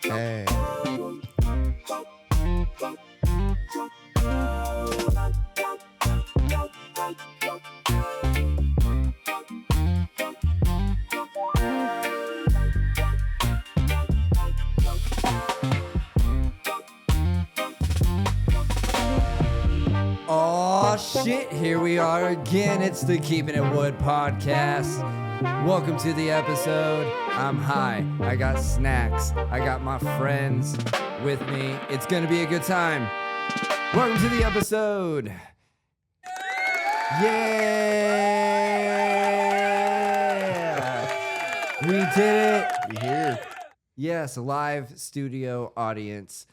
Hey. Oh shit, here we are again. It's the Keeping It Wood podcast. Welcome to the episode. I'm high. I got snacks. I got my friends with me. It's going to be a good time. Welcome to the episode. Yeah! We did it. We here. Yes, a live studio audience.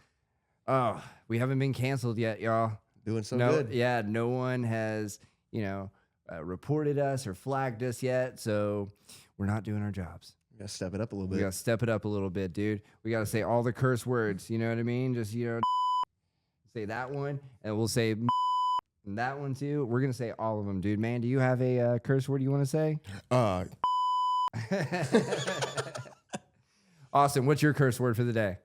Oh, we haven't been canceled yet, y'all. Doing so No, good. yeah, no one has, reported us or flagged us yet, so we're not doing our jobs. We gotta step it up a little We bit. gotta step it up a little bit, dude. We gotta say all the curse words, you know what I mean? Just, say that one, and we'll say and that one too. We're gonna say all of them, dude. Man, do you have a curse word you want to say? Austin, what's your curse word for the day?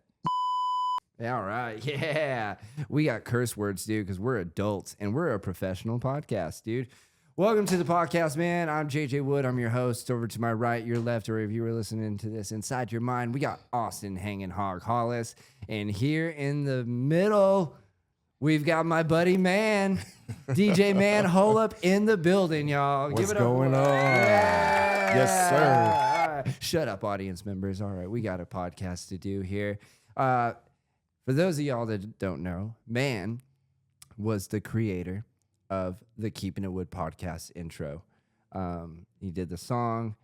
Yeah, all right. Yeah. We got curse words, dude, because we're adults and we're a professional podcast, dude. Welcome to the podcast, man. I'm JJ Wood. I'm your host. Over to my right, your left, or if you were listening to this inside your mind, we got Austin Hanging Hog Hollis. And here in the middle, we've got my buddy, man, DJ Mannholup in the building, y'all. What's Give it up. going on? Yeah. Yes, sir. All right. Shut up, audience members. All right, we got a podcast to do here. For those of y'all that don't know, Man was the creator of the Keeping It Wood podcast intro. He did the song.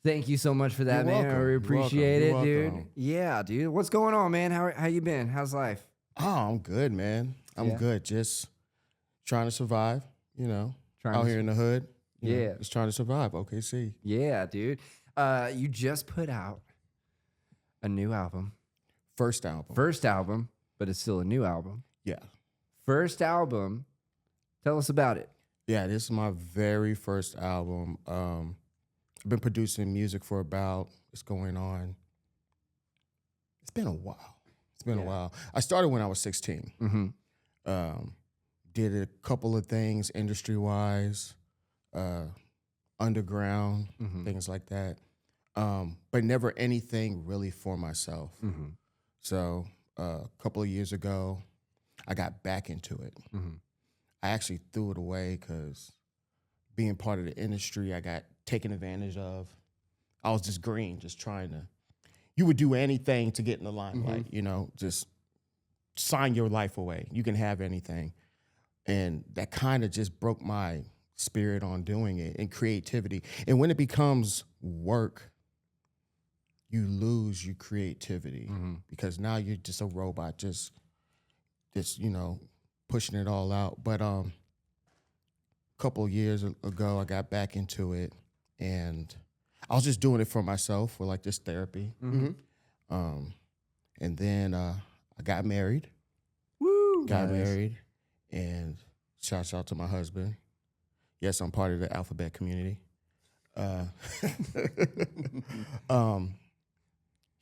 Thank you so much for that, You're man. welcome. We You're appreciate welcome. it, You're dude. welcome. Yeah, dude. What's going on, man? How you been? How's life? Oh, I'm good, man. I'm Yeah. good. Just trying to survive, Trying out to here in the hood. Yeah. Just trying to survive. OKC. Yeah, dude. You just put out a new album. First album. First album, but it's still a new album. Yeah. First album. Tell us about it. Yeah, this is my very first album. I've been producing music for it's going on. It's been a while. A while. I started when I was 16. Mm-hmm. Did a couple of things industry-wise, underground, Mm-hmm. things like that. But never anything really for myself. Mm-hmm. So a couple of years ago, I got back into it. Mm-hmm. I actually threw it away because being part of the industry, I got taken advantage of. I was just green, just trying to. You would do anything to get in the limelight, just sign your life away. You can have anything. And that kind of just broke my spirit on doing it and creativity. And when it becomes work, you lose your creativity because now you're just a robot, just pushing it all out. But a couple of years ago, I got back into it, and I was just doing it for myself, for like this therapy. Mm-hmm. And then I got married. Woo! Got Nice. married, and shouts out to my husband. Yes, I'm part of the alphabet community.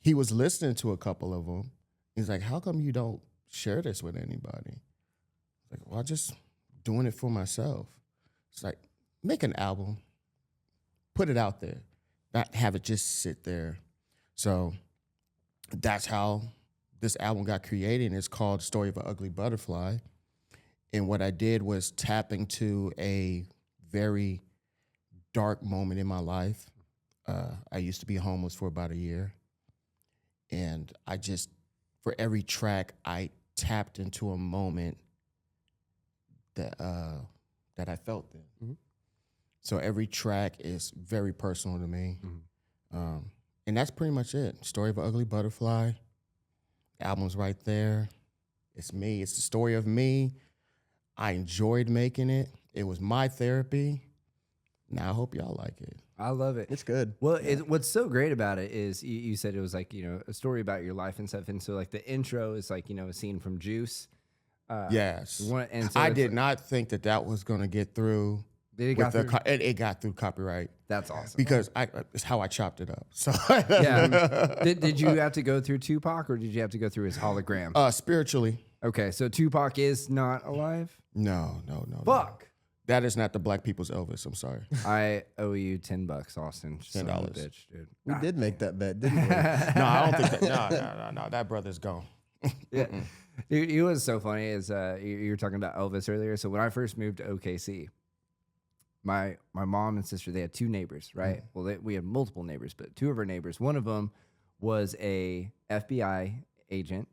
He was listening to a couple of them. He's like, "How come you don't share this with anybody?" Like, well, I'm just doing it for myself. It's like, make an album, put it out there, not have it just sit there. So that's how this album got created, and it's called Story of an Ugly Butterfly. And what I did was tap into a very dark moment in my life. I used to be homeless for about a year. And I just, for every track, I tapped into a moment that I felt then. Mm-hmm. So every track is very personal to me. Mm-hmm. And that's pretty much it. Story of an Ugly Butterfly. Album's right there. It's me. It's the story of me. I enjoyed making it. It was my therapy. Now I hope y'all like it. I love it. It's good. Well, what's so great about it is you said it was like, a story about your life and stuff. And so like the intro is like, a scene from Juice. Yes. And so I it's did like- not think that was going to get through Did it got through? It got through copyright. That's awesome. Because it's how I chopped it up. So Yeah. Did you have to go through Tupac or did you have to go through his hologram? Spiritually. Okay, so Tupac is not alive? No. Fuck. That is not the black people's Elvis. I'm sorry. I owe you $10, Austin. Son of a bitch, dude. We did make that bet, didn't we? No, I don't think that. No. That brother's gone. Yeah. Dude, it was so funny is you were talking about Elvis earlier. So when I first moved to OKC, my mom and sister, they had two neighbors, right? Well, we had multiple neighbors, but two of our neighbors, one of them was a FBI agent,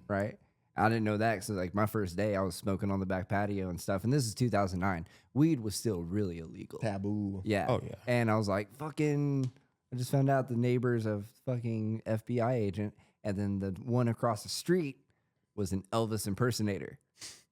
right? I didn't know that because like my first day, I was smoking on the back patio and stuff. And this is 2009. Weed was still really illegal. Taboo. Yeah. Oh, yeah. And I was like, I just found out the neighbor's a fucking FBI agent. And then the one across the street was an Elvis impersonator.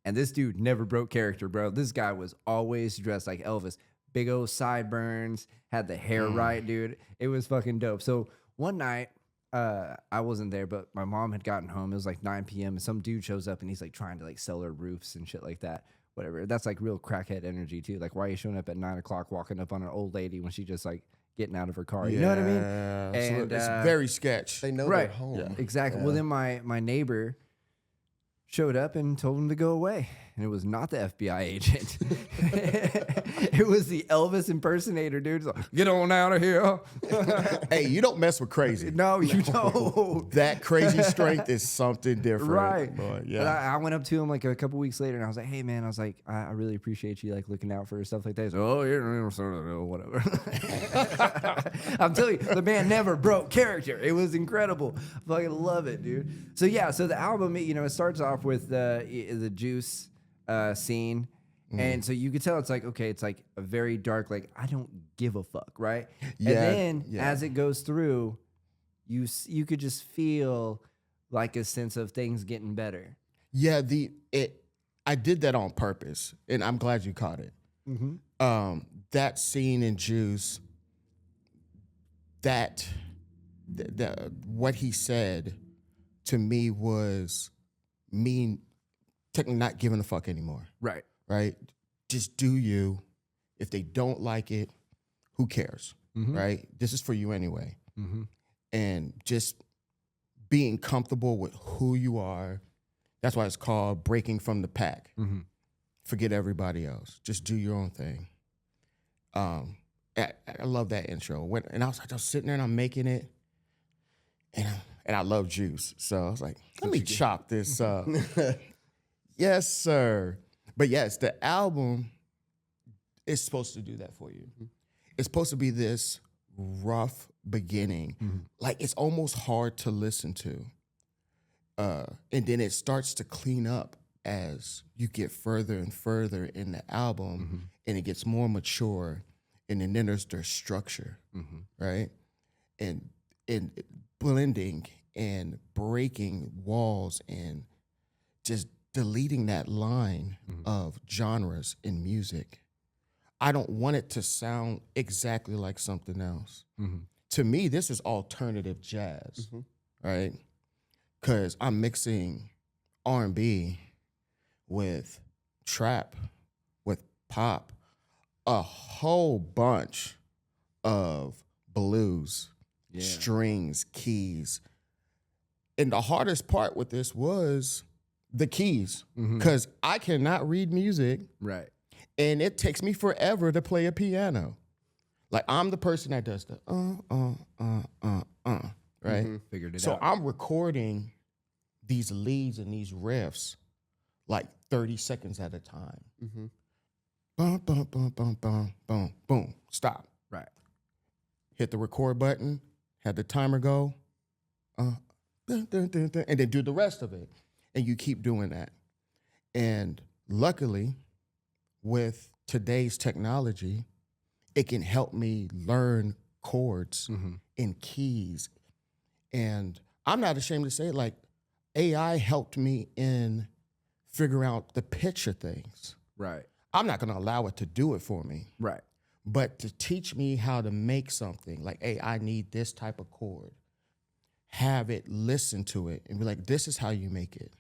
And this dude never broke character, bro. This guy was always dressed like Elvis. Big old sideburns, had the hair right, dude. It was fucking dope. So one night, I wasn't there, but my mom had gotten home. It was like 9 p.m. and some dude shows up and he's like trying to like sell her roofs and shit like that. Whatever. That's like real crackhead energy too. Like, why are you showing up at 9 o'clock walking up on an old lady when she just like getting out of her car? You know what I mean? And so it's very sketch. They know Right. they're home. Yeah. Exactly. Well, then my neighbor showed up and told him to go away. And it was not the FBI agent. It was the Elvis impersonator, dude. He's like, get on out of here. Hey, you don't mess with crazy. No, you don't. That crazy strength is something different. Right. Boy, And yeah. I went up to him like a couple weeks later and I was like, hey, man, I was like, I really appreciate you like looking out for stuff like that. He's like, oh, yeah, whatever. I'm telling you, the man never broke character. It was incredible. I fucking love it, dude. So, yeah, so the album, it starts off with the Juice scene. And so you could tell it's like, okay, it's like a very dark, like, I don't give a fuck, right? Yeah, And then as it goes through, you could just feel like a sense of things getting better. Yeah, I did that on purpose, and I'm glad you caught it. That scene in Juice, what he said to me was me technically not giving a fuck anymore. Right. Right? Just do you. If they don't like it, who cares? Right? This is for you anyway. And just being comfortable with who you are. That's why it's called breaking from the pack. Forget everybody else. Just do your own thing. I love that intro. And I was sitting there and I'm making it. And I love Juice. So I was like, let me chop this up. Yes, sir. But yes, the album is supposed to do that for you. It's supposed to be this rough beginning. Like it's almost hard to listen to. And then it starts to clean up as you get further and further in the album and it gets more mature. And then there's their structure, right? And blending and breaking walls and just deleting that line of genres in music. I don't want it to sound exactly like something else. To me, this is alternative jazz, right? Because I'm mixing R&B with trap, with pop, a whole bunch of blues, strings, keys. And the hardest part with this was the keys, because I cannot read music. Right. And it takes me forever to play a piano. Like I'm the person that does the right? Figured it So out. I'm recording these leads and these riffs like 30 seconds at a time. Boom, boom, boom, boom, boom, boom, boom. Stop. Right. Hit the record button, have the timer go, dun, dun, dun, dun, and then do the rest of it. And you keep doing that. And luckily, with today's technology, it can help me learn chords and keys. And I'm not ashamed to say it, like AI helped me in figuring out the pitch of things. Right. I'm not gonna allow it to do it for me. Right. But to teach me how to make something, like, hey, I need this type of chord, have it listen to it and be like, this is how you make it,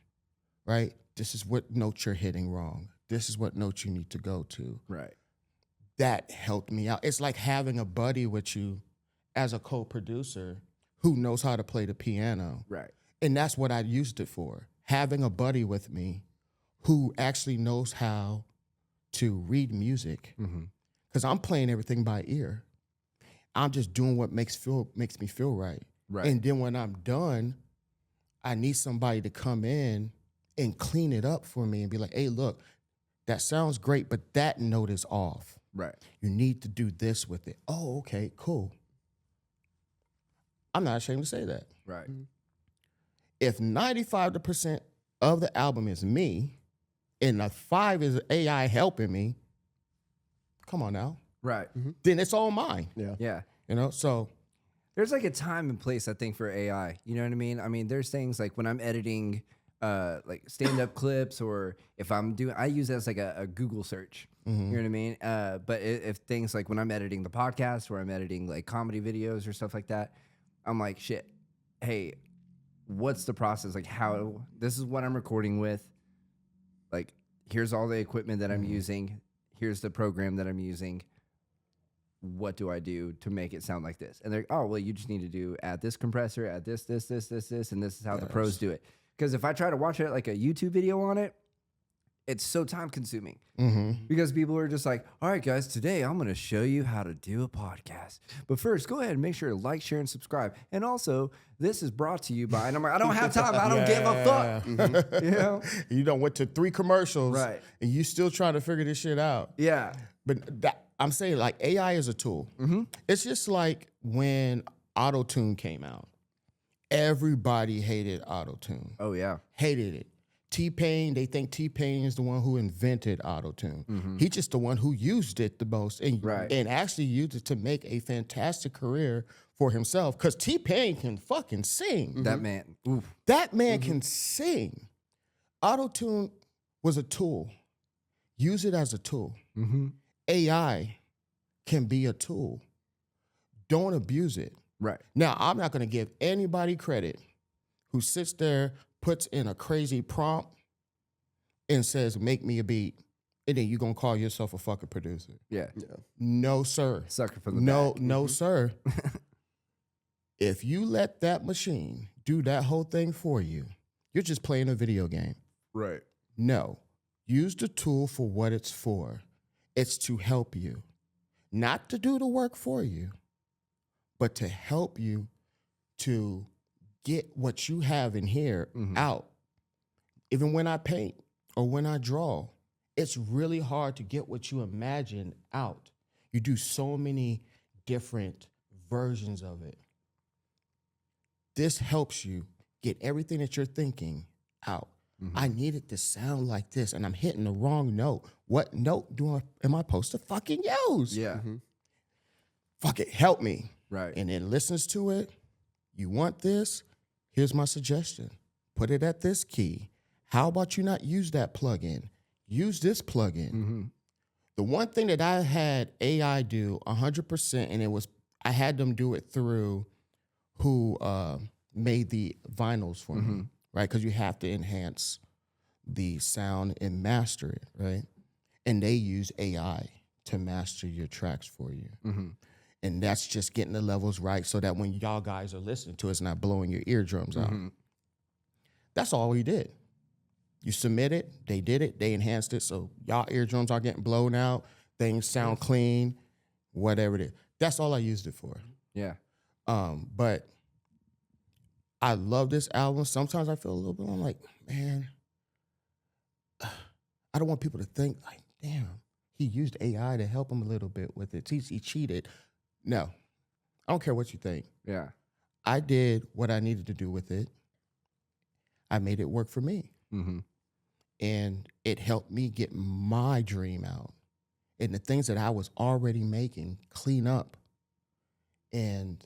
right? This is what note you're hitting wrong. This is what note you need to go to. Right. that helped me out. It's like having a buddy with you as a co-producer who knows how to play the piano. Right. And that's what I used it for. Having a buddy with me who actually knows how to read music. Because I'm playing everything by ear. I'm just doing what makes me feel right. Right. And then when I'm done, I need somebody to come in and clean it up for me and be like, hey, look, that sounds great, but that note is off. Right. You need to do this with it. Oh, okay, cool. I'm not ashamed to say that. Right. If 95% of the album is me and the 5 is AI helping me, come on now, Right. then it's all mine. Yeah. Yeah. You know, so There's like a time and place, I think, for AI. You know what I mean? I mean, there's things like when I'm editing like stand-up clips, or if I'm doing, I use it as like a Google search. You know what I mean? But if things like when I'm editing the podcast or I'm editing like comedy videos or stuff like that, I'm like, shit, hey, what's the process? Like this is what I'm recording with. Like, here's all the equipment that I'm using. Here's the program that I'm using. What do I do to make it sound like this? And they're like, oh, well, you just need to add this compressor, add this, and this is how the pros do it. Because if I try to watch it like a YouTube video on it, it's so time consuming. Because people are just like, all right, guys, today I'm going to show you how to do a podcast. But first, go ahead and make sure to like, share, and subscribe. And also, this is brought to you by, and I'm like, I don't have time. I don't give a fuck. You know? You done went to 3 commercials, Right. and you still trying to figure this shit out. Yeah. But I'm saying, like, AI is a tool. It's just like when auto-tune came out. Everybody hated auto-tune. Oh, yeah. Hated it. T-Pain, they think T-Pain is the one who invented auto-tune. He's just the one who used it the most and actually used it to make a fantastic career for himself, because T-Pain can fucking sing. That man. Oof. That man can sing. Auto-tune was a tool. Use it as a tool. AI can be a tool. Don't abuse it. Right. Now, I'm not going to give anybody credit who sits there, puts in a crazy prompt, and says, make me a beat, and then you're going to call yourself a fucking producer. Yeah. No, sir. Sucker from the back. No, sir. If you let that machine do that whole thing for you, you're just playing a video game. Right. No. Use the tool for what it's for. It's to help you. Not to do the work for you, but to help you to get what you have in here out. Even when I paint or when I draw, it's really hard to get what you imagine out. You do so many different versions of it. This helps you get everything that you're thinking out. I need it to sound like this, and I'm hitting the wrong note. What note am I supposed to fucking use? Yeah. Fuck it, help me. Right. And then listens to it. You want this? Here's my suggestion. Put it at this key. How about you not use that plugin? Use this plugin. The one thing that I had AI do 100%, and I had them do it through who made the vinyls for me, right? Because you have to enhance the sound and master it, right? And they use AI to master your tracks for you. And that's just getting the levels right so that when y'all guys are listening to it, it's not blowing your eardrums out. That's all we did. You submit it, they did it, they enhanced it, so y'all eardrums are getting blown out, things sound clean, whatever it is. That's all I used it for. Yeah. But I love this album. Sometimes I feel a little bit, I'm like, man, I don't want people to think like, damn, he used AI to help him a little bit with it. He cheated. No, I don't care what you think. Yeah. I did what I needed to do with it. I made it work for me. And it helped me get my dream out. And the things that I was already making, clean up. And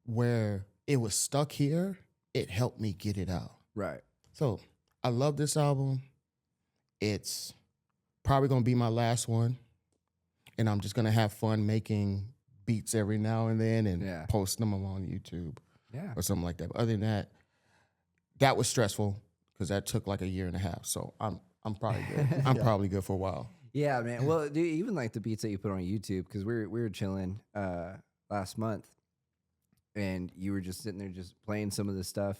where it was stuck here, it helped me get it out. Right. So I love this album. It's probably going to be my last one. And I'm just going to have fun making beats every now and then and posting them on YouTube or something like that. But other than that, that was stressful because that took like a year and a half. So I'm probably good. I'm probably good for a while. Yeah, man. Well, dude, even like the beats that you put on YouTube, because we were chilling last month, and you were just sitting there just playing some of the stuff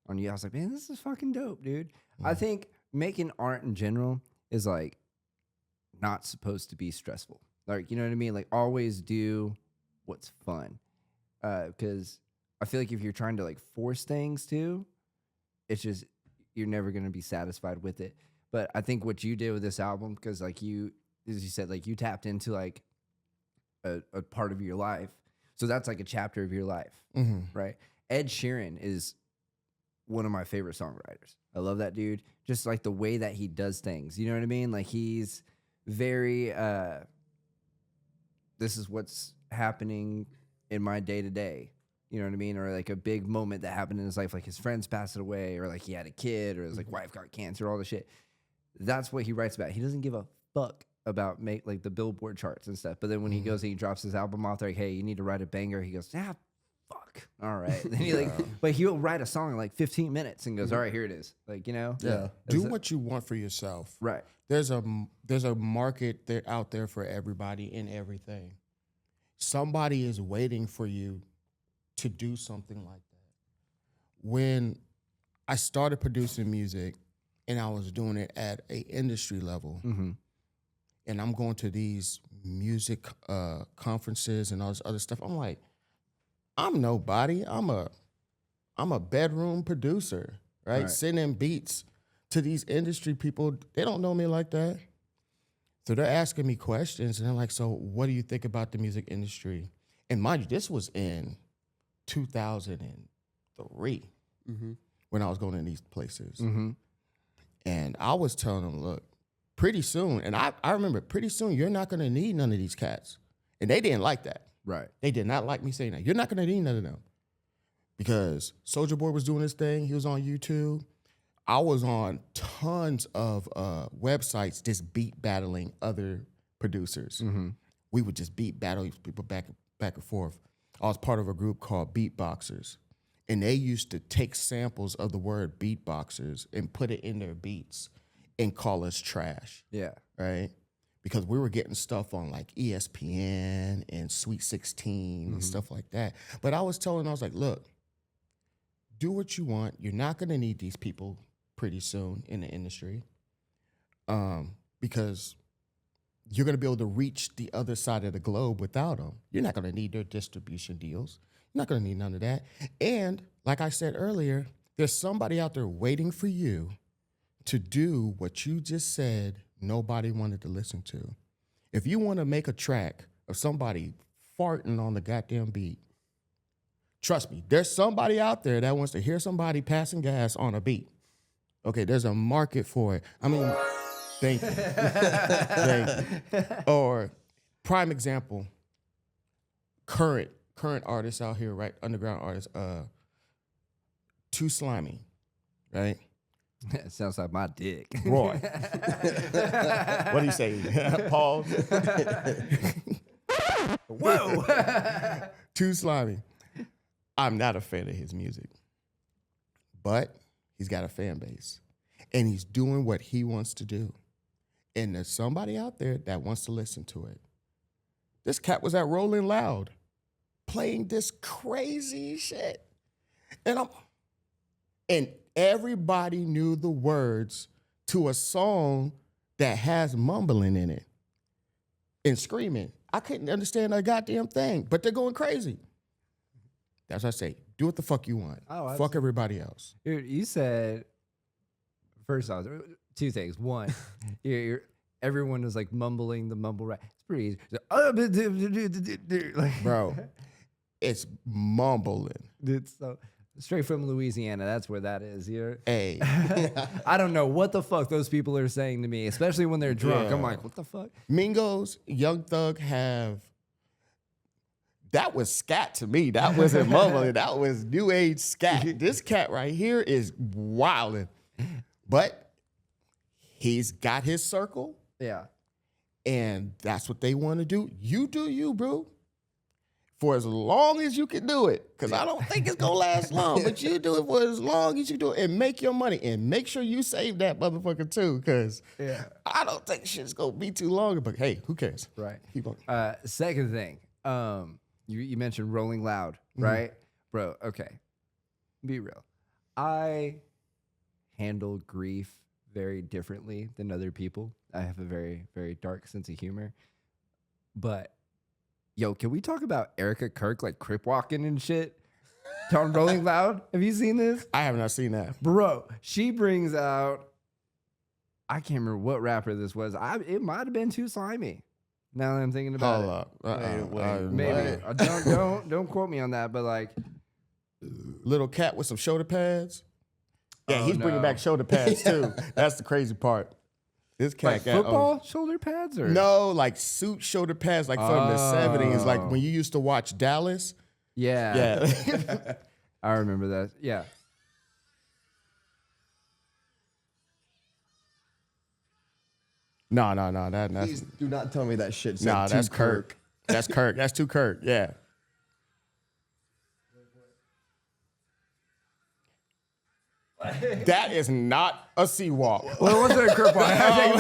on you. I was like, man, this is fucking dope, dude. I think making art in general is like not supposed to be stressful. Like, you know what I mean? Like, always do what's fun. Because I feel like if you're trying to like force things to, it's just you're never gonna be satisfied with it. But I think what you did with this album, because like you, as you said, like you tapped into like a part of your life. So that's like a chapter of your life, right? Ed Sheeran is one of my favorite songwriters. I love that dude. Just like the way that he does things. You know what I mean? Like he's very, this is what's happening in my day to day. You know what I mean? Or like a big moment that happened in his life, like his friends passed away, or like he had a kid, or his like wife got cancer, all the shit. That's what he writes about. He doesn't give a fuck about like the Billboard charts and stuff. But then when he goes and he drops his album off, they're like, hey, you need to write a banger. He goes, fuck. All right. Then he but he'll write a song in like 15 minutes and goes, all right, here it is. Like, you know? Yeah. Do what you want for yourself. Right. There's a market there out there for everybody and everything. Somebody is waiting for you to do something like that. When I started producing music and I was doing it at a industry level, and I'm going to these music conferences and all this other stuff, I'm like, I'm nobody. I'm a bedroom producer, right? Sending beats to these industry people. They don't know me like that. So they're asking me questions, and they're like, so what do you think about the music industry? And mind you, this was in 2003 when I was going to these places. And I was telling them, look, pretty soon, and I remember pretty soon, you're not going to need none of these cats. And they didn't like that. Right. They did not like me saying that. You're not going to need none of them. Because Soulja Boy was doing his thing. He was on YouTube. I was on tons of websites just beat battling other producers. We would just beat battle people back and forth. I was part of a group called Beatboxers. And they used to take samples of the word beatboxers and put it in their beats and call us trash. Yeah. Right? Because we were getting stuff on like ESPN and Sweet 16 and stuff like that. But I was like, look, do what you want. You're not going to need these people pretty soon in the industry because you're going to be able to reach the other side of the globe without them. You're not going to need their distribution deals. You're not going to need none of that. And like I said earlier, there's somebody out there waiting for you to do what you just said nobody wanted to listen to. If you want to make a track of somebody farting on the goddamn beat, trust me, there's somebody out there that wants to hear somebody passing gas on a beat. Okay, there's a market for it. I mean, thank you. Thank you. Or prime example, current artists out here, right? Underground artists, Too Slimy, right? It sounds like my dick. Roy. What do you say? Pause. Whoa. Too Slimy. I'm not a fan of his music, but he's got a fan base, and he's doing what he wants to do. And there's somebody out there that wants to listen to it. This cat was at Rolling Loud playing this crazy shit. And everybody knew the words to a song that has mumbling in it and screaming. I couldn't understand a goddamn thing, but they're going crazy. That's what I say. Do what the fuck you want. Oh, fuck everybody else. Dude, you said, first off, two things. One, everyone was like mumbling the mumble rap. It's pretty easy. Like, Bro, it's mumbling. it's so straight from Louisiana. That's where that is. Hey. I don't know what the fuck those people are saying to me, especially when they're drunk. Yeah. I'm like, what the fuck? Mingos, Young Thug that was scat to me. That wasn't mumbling. That was new age scat. This cat right here is wilding. But he's got his circle. Yeah. And that's what they want to do. You do you, bro. for as long as you can do it, because I don't think it's gonna last long. But you do it for as long as you do it and make your money, and make sure you save that motherfucker too, because I don't think shit's gonna be too long. But hey, who cares? Right. Keep on. Second thing, you mentioned Rolling Loud, right? Bro, okay. Be real. I handle grief very differently than other people. I have a very, very dark sense of humor. But yo, can we talk about Erica Kirk like crip walking and shit on Rolling Loud? Have you seen this? I have not seen that. Bro, she brings out, I can't remember what rapper this was. It might have been Too Slimy. Now that I'm thinking about Hold it. up. Wait. Maybe. Don't quote me on that, but like, Little cat with some shoulder pads. Yeah, Oh, he's bringing no. back shoulder pads too. That's the crazy part. This cat like got football shoulder pads or no, like suit shoulder pads, like from the 70s, like when you used to watch Dallas. Yeah. Yeah. I remember that. Yeah. No, that's Please do not tell me that shit. nah, that's Kirk. That's Kirk. That's too Kirk. Yeah. That is not a sea walk. Well, it wasn't a crip walk. That's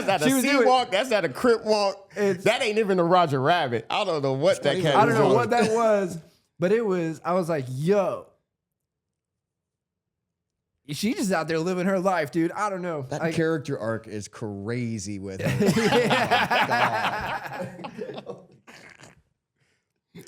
not She a was sea doing- walk. That's not a crip walk. That ain't even a Roger Rabbit. I don't know what that cat I don't know doing. what that was, but it was, I was like, yo. She just out there living her life, dude. I don't know. That Like, character arc is crazy with her.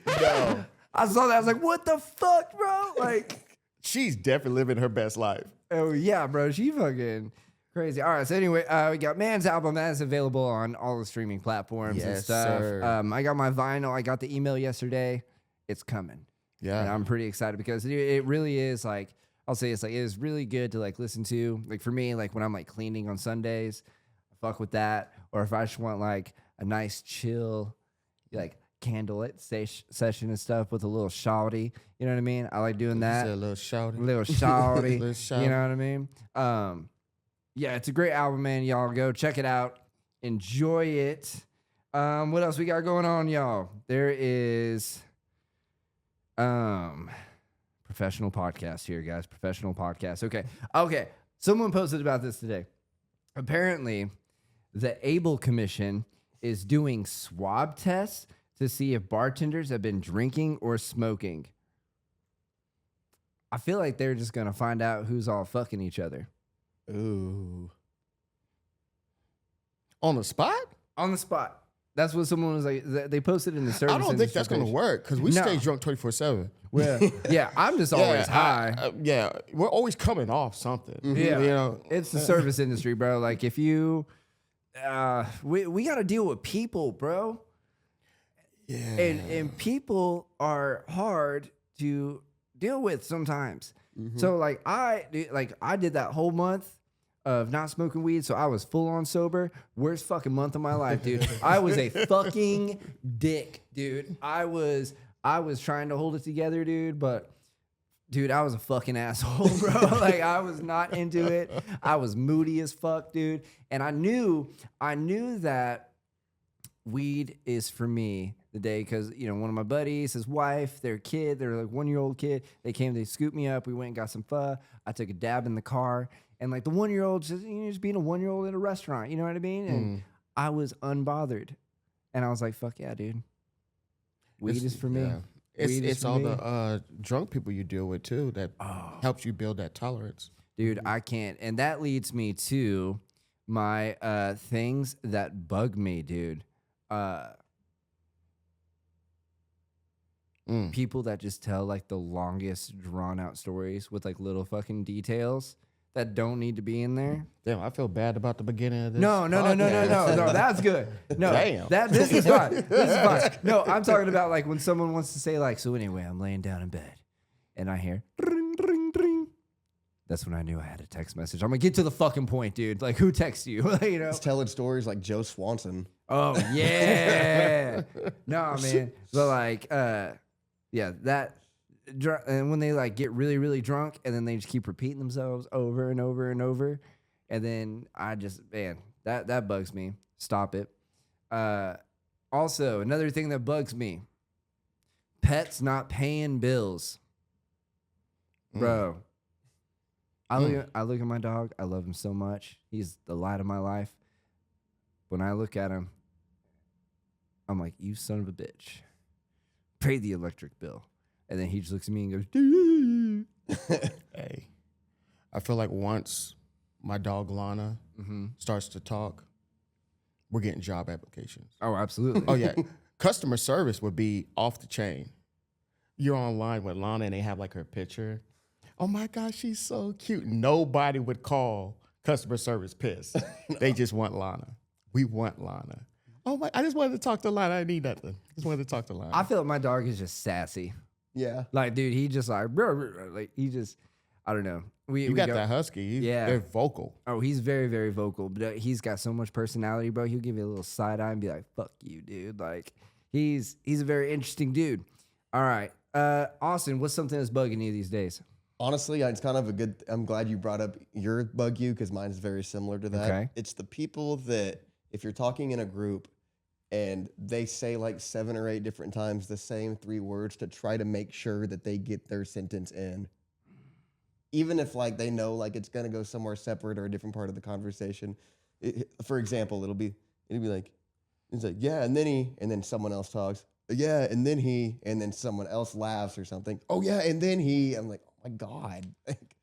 No. I saw that. I was like, what the fuck, bro? Like, She's definitely living her best life. oh, yeah, bro. She fucking crazy. All right. So, anyway, we got Man's album that is available on all the streaming platforms and Yes, stuff. sir. I got my vinyl. I got the email yesterday. It's coming. And Yeah. I'm pretty excited because it really is like, I'll say it's like, it is really good to like listen to. Like for me, like when I'm like cleaning on Sundays, I fuck with that. Or if I just want like a nice chill, like candlelit session and stuff with a little shawty. You know what I mean? I like doing that. A little shouty. Little shawty. Little shawty. You know what I mean? Yeah, it's a great album, man. Y'all go check it out. Enjoy it. What else we got going on, y'all? There is professional podcast here, guys. Professional podcast. Okay. Someone posted about this today. Apparently, the Able Commission is doing swab tests to see if bartenders have been drinking or smoking. I feel like they're just going to find out who's all fucking each other. Ooh. On the spot? On the spot. That's what someone was like. They posted in the service. I don't think that's going to page. work because we No. stay drunk 24/7. Well, yeah, I'm just always high. Yeah, we're always coming off something. Yeah. You know, It's the service industry, bro. Like if you, we got to deal with people, bro. yeah. And people are hard to deal with sometimes. So like I did that whole month of not smoking weed, so I was full on sober. Worst fucking month of my life, dude. I was a fucking dick, dude. I was trying to hold it together, dude, but dude, I was a fucking asshole, bro. Like I was not into it. I was moody as fuck, dude. And I knew that weed is for me the day because, you know, one of my buddies, his wife, their kid, they're like 1-year-old kid. They came, they scooped me up. We went and got some pho. I took a dab in the car. And like the 1-year-old, just being a 1-year-old in a restaurant, you know what I mean? And I was unbothered. And I was like, fuck yeah, dude. Weed is for me. Yeah. Weed is It's for all me. the drunk people you deal with too that helps you build that tolerance. Dude, I can't. And that leads me to my things that bug me, dude. People that just tell like the longest drawn out stories with like little fucking details that don't need to be in there. Damn, I feel bad about the beginning of this. No, that's good. No, Damn. this is fine. This is fine. No, I'm talking about like when someone wants to say like, so anyway, I'm laying down in bed and I hear ring, ring, ring. That's when I knew I had a text message. I'm gonna get to the fucking point, dude. Like, who texts you? You know? He's telling stories like Joe Swanson. Oh yeah. No, man. But like, yeah, that. And when they like get really, really drunk, and then they just keep repeating themselves over and over and over, and then I just, man, that bugs me. Stop it. Also, another thing that bugs me Pets not paying bills. Bro. I look at my dog. I love him so much. He's the light of my life. When I look at him, I'm like, you son of a bitch. Pay the electric bill. And then he just looks at me and goes, Hey, I feel like once my dog Lana starts to talk, we're getting job applications. Oh, absolutely. Oh, yeah. Customer service would be off the chain. You're online with Lana and they have like her picture. Oh my gosh, she's so cute. Nobody would call customer service pissed. No. They just want Lana. We want Lana. Oh my, I just wanted to talk to Lana. I didn't need nothing. Just wanted to talk to Lana. I feel like my dog is just sassy. Yeah. Like, dude, he just like he just, I don't know. You got that husky. They're vocal. Oh, he's very, very vocal, but he's got so much personality, bro. He'll give you a little side eye and be like, fuck you, dude. Like, he's a very interesting dude. All right. Austin, what's something that's bugging you these days? Honestly, it's kind of I'm glad you brought up your bug you because mine is very similar to that. Okay. It's the people that if you're talking in a group and they say like 7 or 8 different times the same 3 words to try to make sure that they get their sentence in. Even if like they know like it's gonna go somewhere separate or a different part of the conversation. For example, it'll be like, it's like, yeah, and then someone else talks. Yeah, and then someone else laughs or something. Oh yeah, and then I'm like, oh my God.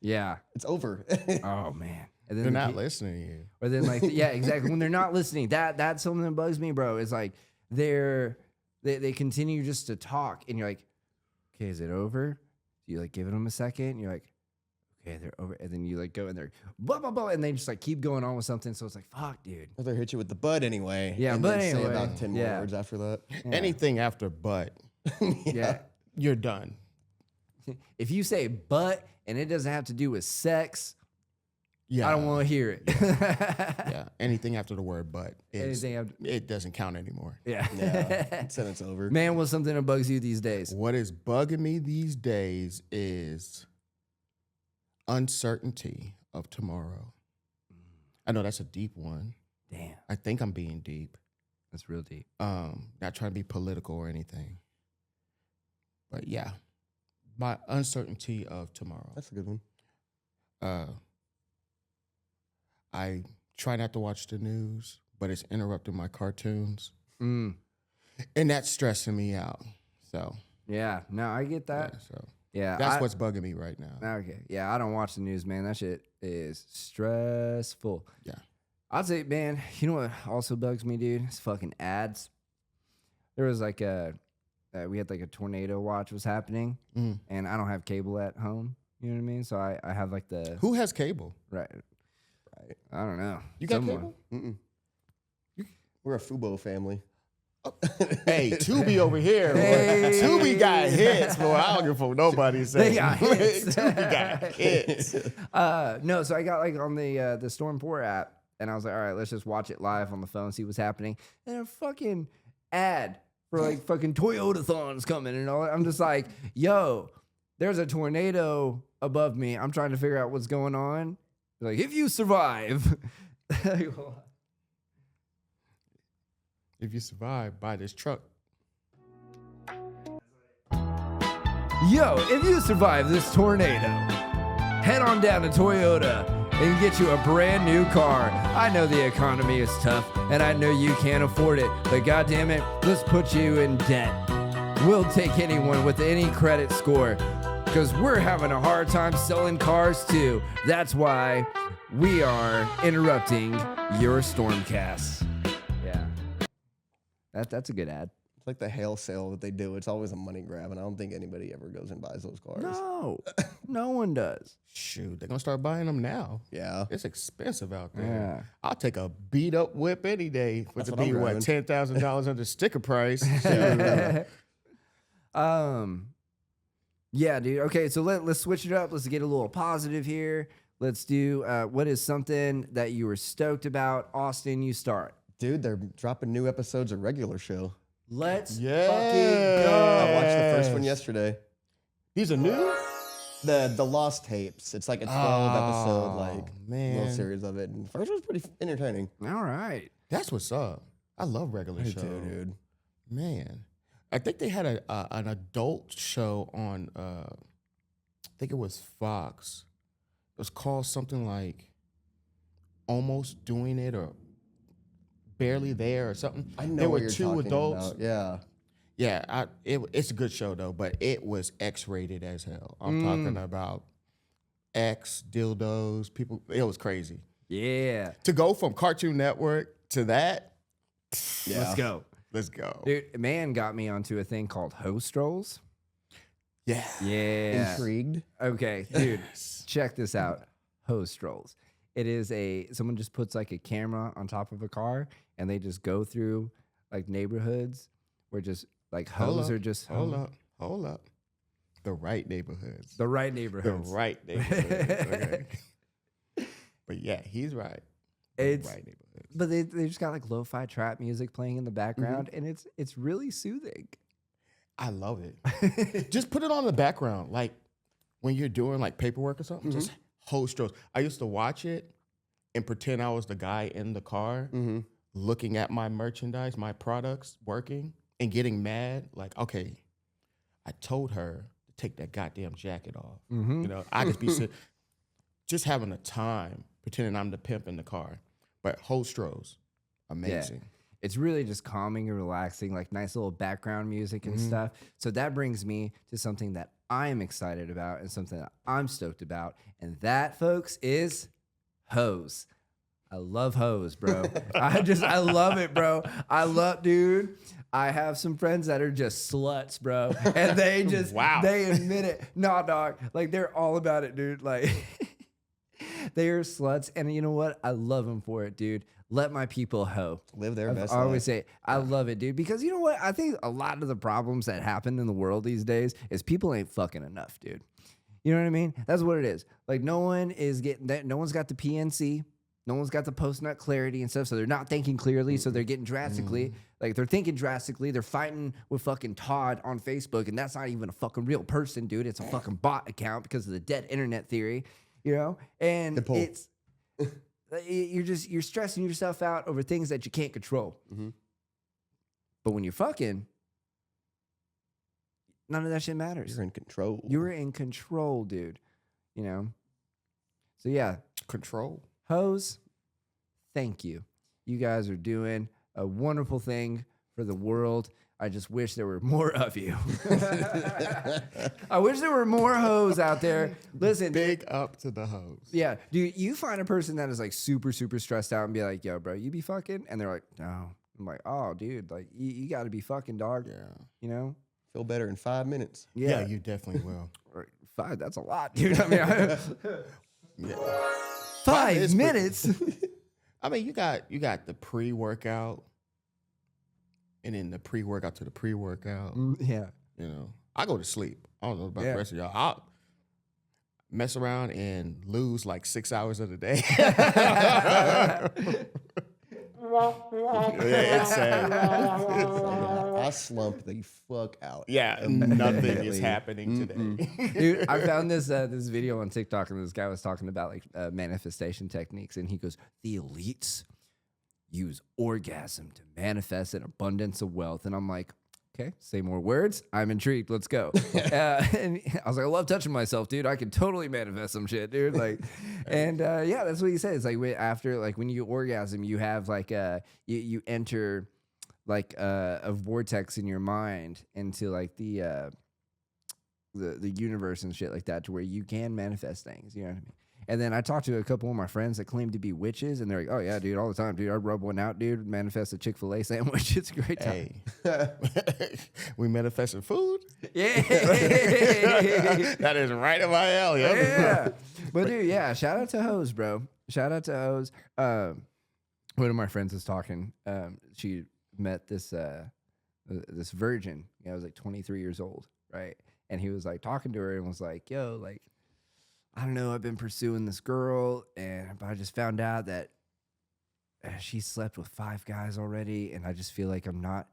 Yeah. It's over. Oh man. And then They're not listening to you. Or then like, yeah, exactly. When they're not listening, that's something that bugs me, bro. It's like they continue just to talk and you're like, okay, is it over? So you like giving them a second and you're like, okay, they're over. And then you like go in there, blah, blah, blah. And they just like keep going on with something. So it's like, fuck, dude. Or they hit you with the butt anyway. Yeah, and but then anyway. say about 10 more Yeah. words after that. Yeah. Anything after but, Yeah. you're done. If you say but and it doesn't have to do with sex, Yeah. I don't want to hear it. Yeah. Anything after the word but, it doesn't count anymore. Yeah. Yeah. Sentence over. Man, what's something that bugs you these days? What is bugging me these days is uncertainty of tomorrow. I know that's a deep one. Damn. I think I'm being deep. That's real deep. Not trying to be political or anything. But yeah, my uncertainty of tomorrow. That's a good one. I try not to watch the news, but it's interrupting my cartoons. And that's stressing me out. So Yeah. No, I get that. yeah, so Yeah. that's what's bugging me right now. Okay. Yeah, I don't watch the news, man. That shit is stressful. Yeah. I'd say, man, you know what also bugs me, dude? It's fucking ads. There was like we had like a tornado watch was happening, and I don't have cable at home. You know what I mean? So I have like the Who has cable? right. I don't know. You got Someone. cable? Mm-mm. We're a Fubo family. Hey, Tubi over here. Hey. Tubi got hits, boy. I don't give a fuck what nobody says. They got hits. Tubi got hits. No, so I got like on the Storm 4 app, and I was like, all right, let's just watch it live on the phone, see what's happening. And a fucking ad for like fucking Toyota-thons coming and all that. I'm just like, yo, there's a tornado above me. I'm trying to figure out what's going on. Like, if you survive. If you survive, buy this truck. Yo, if you survive this tornado, head on down to Toyota and get you a brand new car. I know the economy is tough, and I know you can't afford it, but goddamn it, let's put you in debt. We'll take anyone with any credit score, because we're having a hard time selling cars too. That's why we are interrupting your Stormcast. Yeah. That's a good ad. It's like the hail sale that they do. It's always a money grab, and I don't think anybody ever goes and buys those cars. No, no one does. Shoot, they're going to start buying them now. Yeah. It's expensive out there. Yeah. I'll take a beat up whip any day for it to what I'm be, what, driving. $10,000 under sticker price. Yeah, dude. Okay, so let's switch it up. Let's get a little positive here. Let's do what is something that you were stoked about. Austin, you start. Dude, they're dropping new episodes of regular show. Let's fucking Yes. go. I watched the first one yesterday. These are new? The Lost Tapes. It's like a 12 episode little man. series of it. And the first one's pretty entertaining. All right. That's what's up. I love regular Me show. too, dude. Man. I think they had an adult show on. I think it was Fox. It was called something like Almost Doing It or Barely There or something. I know there what were you're two talking adults. about. Yeah. Yeah, it's a good show though, but it was X-rated as hell. I'm talking about X dildos, people. It was crazy. Yeah. To go from Cartoon Network to that, Yeah. Let's go. let's go. Dude, man got me onto a thing called host rolls. Yeah. Yeah. Intrigued. Okay, dude, check this out. Host rolls. It is someone just puts like a camera on top of a car and they just go through like neighborhoods where just like hoes are just Hold up. The right neighborhoods. the right The neighborhoods. right neighborhoods. Okay. But yeah, he's right. The It's right neighborhoods. but they just got like lo-fi trap music playing in the background and it's really soothing. I love it. Just put it on the background, like when you're doing like paperwork or something. Just host roast. I used to watch it and pretend I was the guy in the car, looking at my merchandise, my products, working and getting mad. Like, okay, I told her to take that goddamn jacket off. You know, I just be just having a time pretending I'm the pimp in the car. But host roast, amazing. It's really just calming and relaxing, like nice little background music and stuff. So that brings me to something that I'm excited about and something that I'm stoked about. And that, folks, is hoes. I love hoes, bro. I love it, bro. Dude, I have some friends that are just sluts, bro. And they just, they admit it. Nah, dog. Like, they're all about it, dude. Like, they are sluts. And you know what? I love them for it, dude. Let my people hoe. Live their best I always life. say, I love it, dude. Because you know what? I think a lot of the problems that happen in the world these days is people ain't fucking enough, dude. You know what I mean? That's what it is. Like, no one is getting that. No one's got the PNC. No one's got the post-nut clarity and stuff. So they're not thinking clearly. So they're getting drastically, like they're thinking drastically. They're fighting with fucking Todd on Facebook. And that's not even a fucking real person, dude. It's a fucking bot account because of the dead internet theory, you know? And it's, you're stressing yourself out over things that you can't control. But when you're fucking, none of that shit matters. You're in control. You're in control, dude. You know? So yeah. Control. Hoes, thank you. You guys are doing a wonderful thing for the world. I just wish there were more of you. I wish there were more hoes out there. Listen. Big up to the hoes. Yeah. Do you find a person that is like super, super stressed out and be like, yo, bro, you be fucking? And they're like, no. I'm like, oh, dude, like you got to be fucking, dog. Yeah. You know? Feel better in 5 minutes. Yeah, you definitely will. 5, that's a lot, dude. I mean, Yeah. 5 minutes? I mean, you got the pre-workout and then the pre-workout to the pre-workout. Yeah. You know, I go to sleep. I don't know about the rest of y'all. I'll mess around and lose like 6 hours of the day. Yeah, it's sad. I slump the fuck out. Yeah, nothing is happening today. Dude, I found this this video on TikTok, and this guy was talking about like manifestation techniques, and he goes, "The elites use orgasm to manifest an abundance of wealth," and I'm like, "Okay, say more words. I'm intrigued. Let's go." And I was like, "I love touching myself, dude. I can totally manifest some shit, dude." Like, and yeah, that's what he said. It's like after like when you orgasm, you have like you enter like a vortex in your mind into like the universe and shit like that, to where you can manifest things. You know what I mean? And then I talked to a couple of my friends that claim to be witches, and they're like, "Oh yeah, dude, all the time, dude. I rub one out, dude. Manifest a Chick-fil-A sandwich. It's a great time." Hey, we manifesting food. Yeah, That is right in my alley. yeah. But dude, yeah. Shout out to hoes, bro. Shout out to hoes. One of my friends was talking. She met this this virgin. I was like 23 years old, right? And he was like talking to her and was like, "Yo, like, I don't know, I've been pursuing this girl, but I just found out that she slept with 5 guys already, and I just feel like I'm not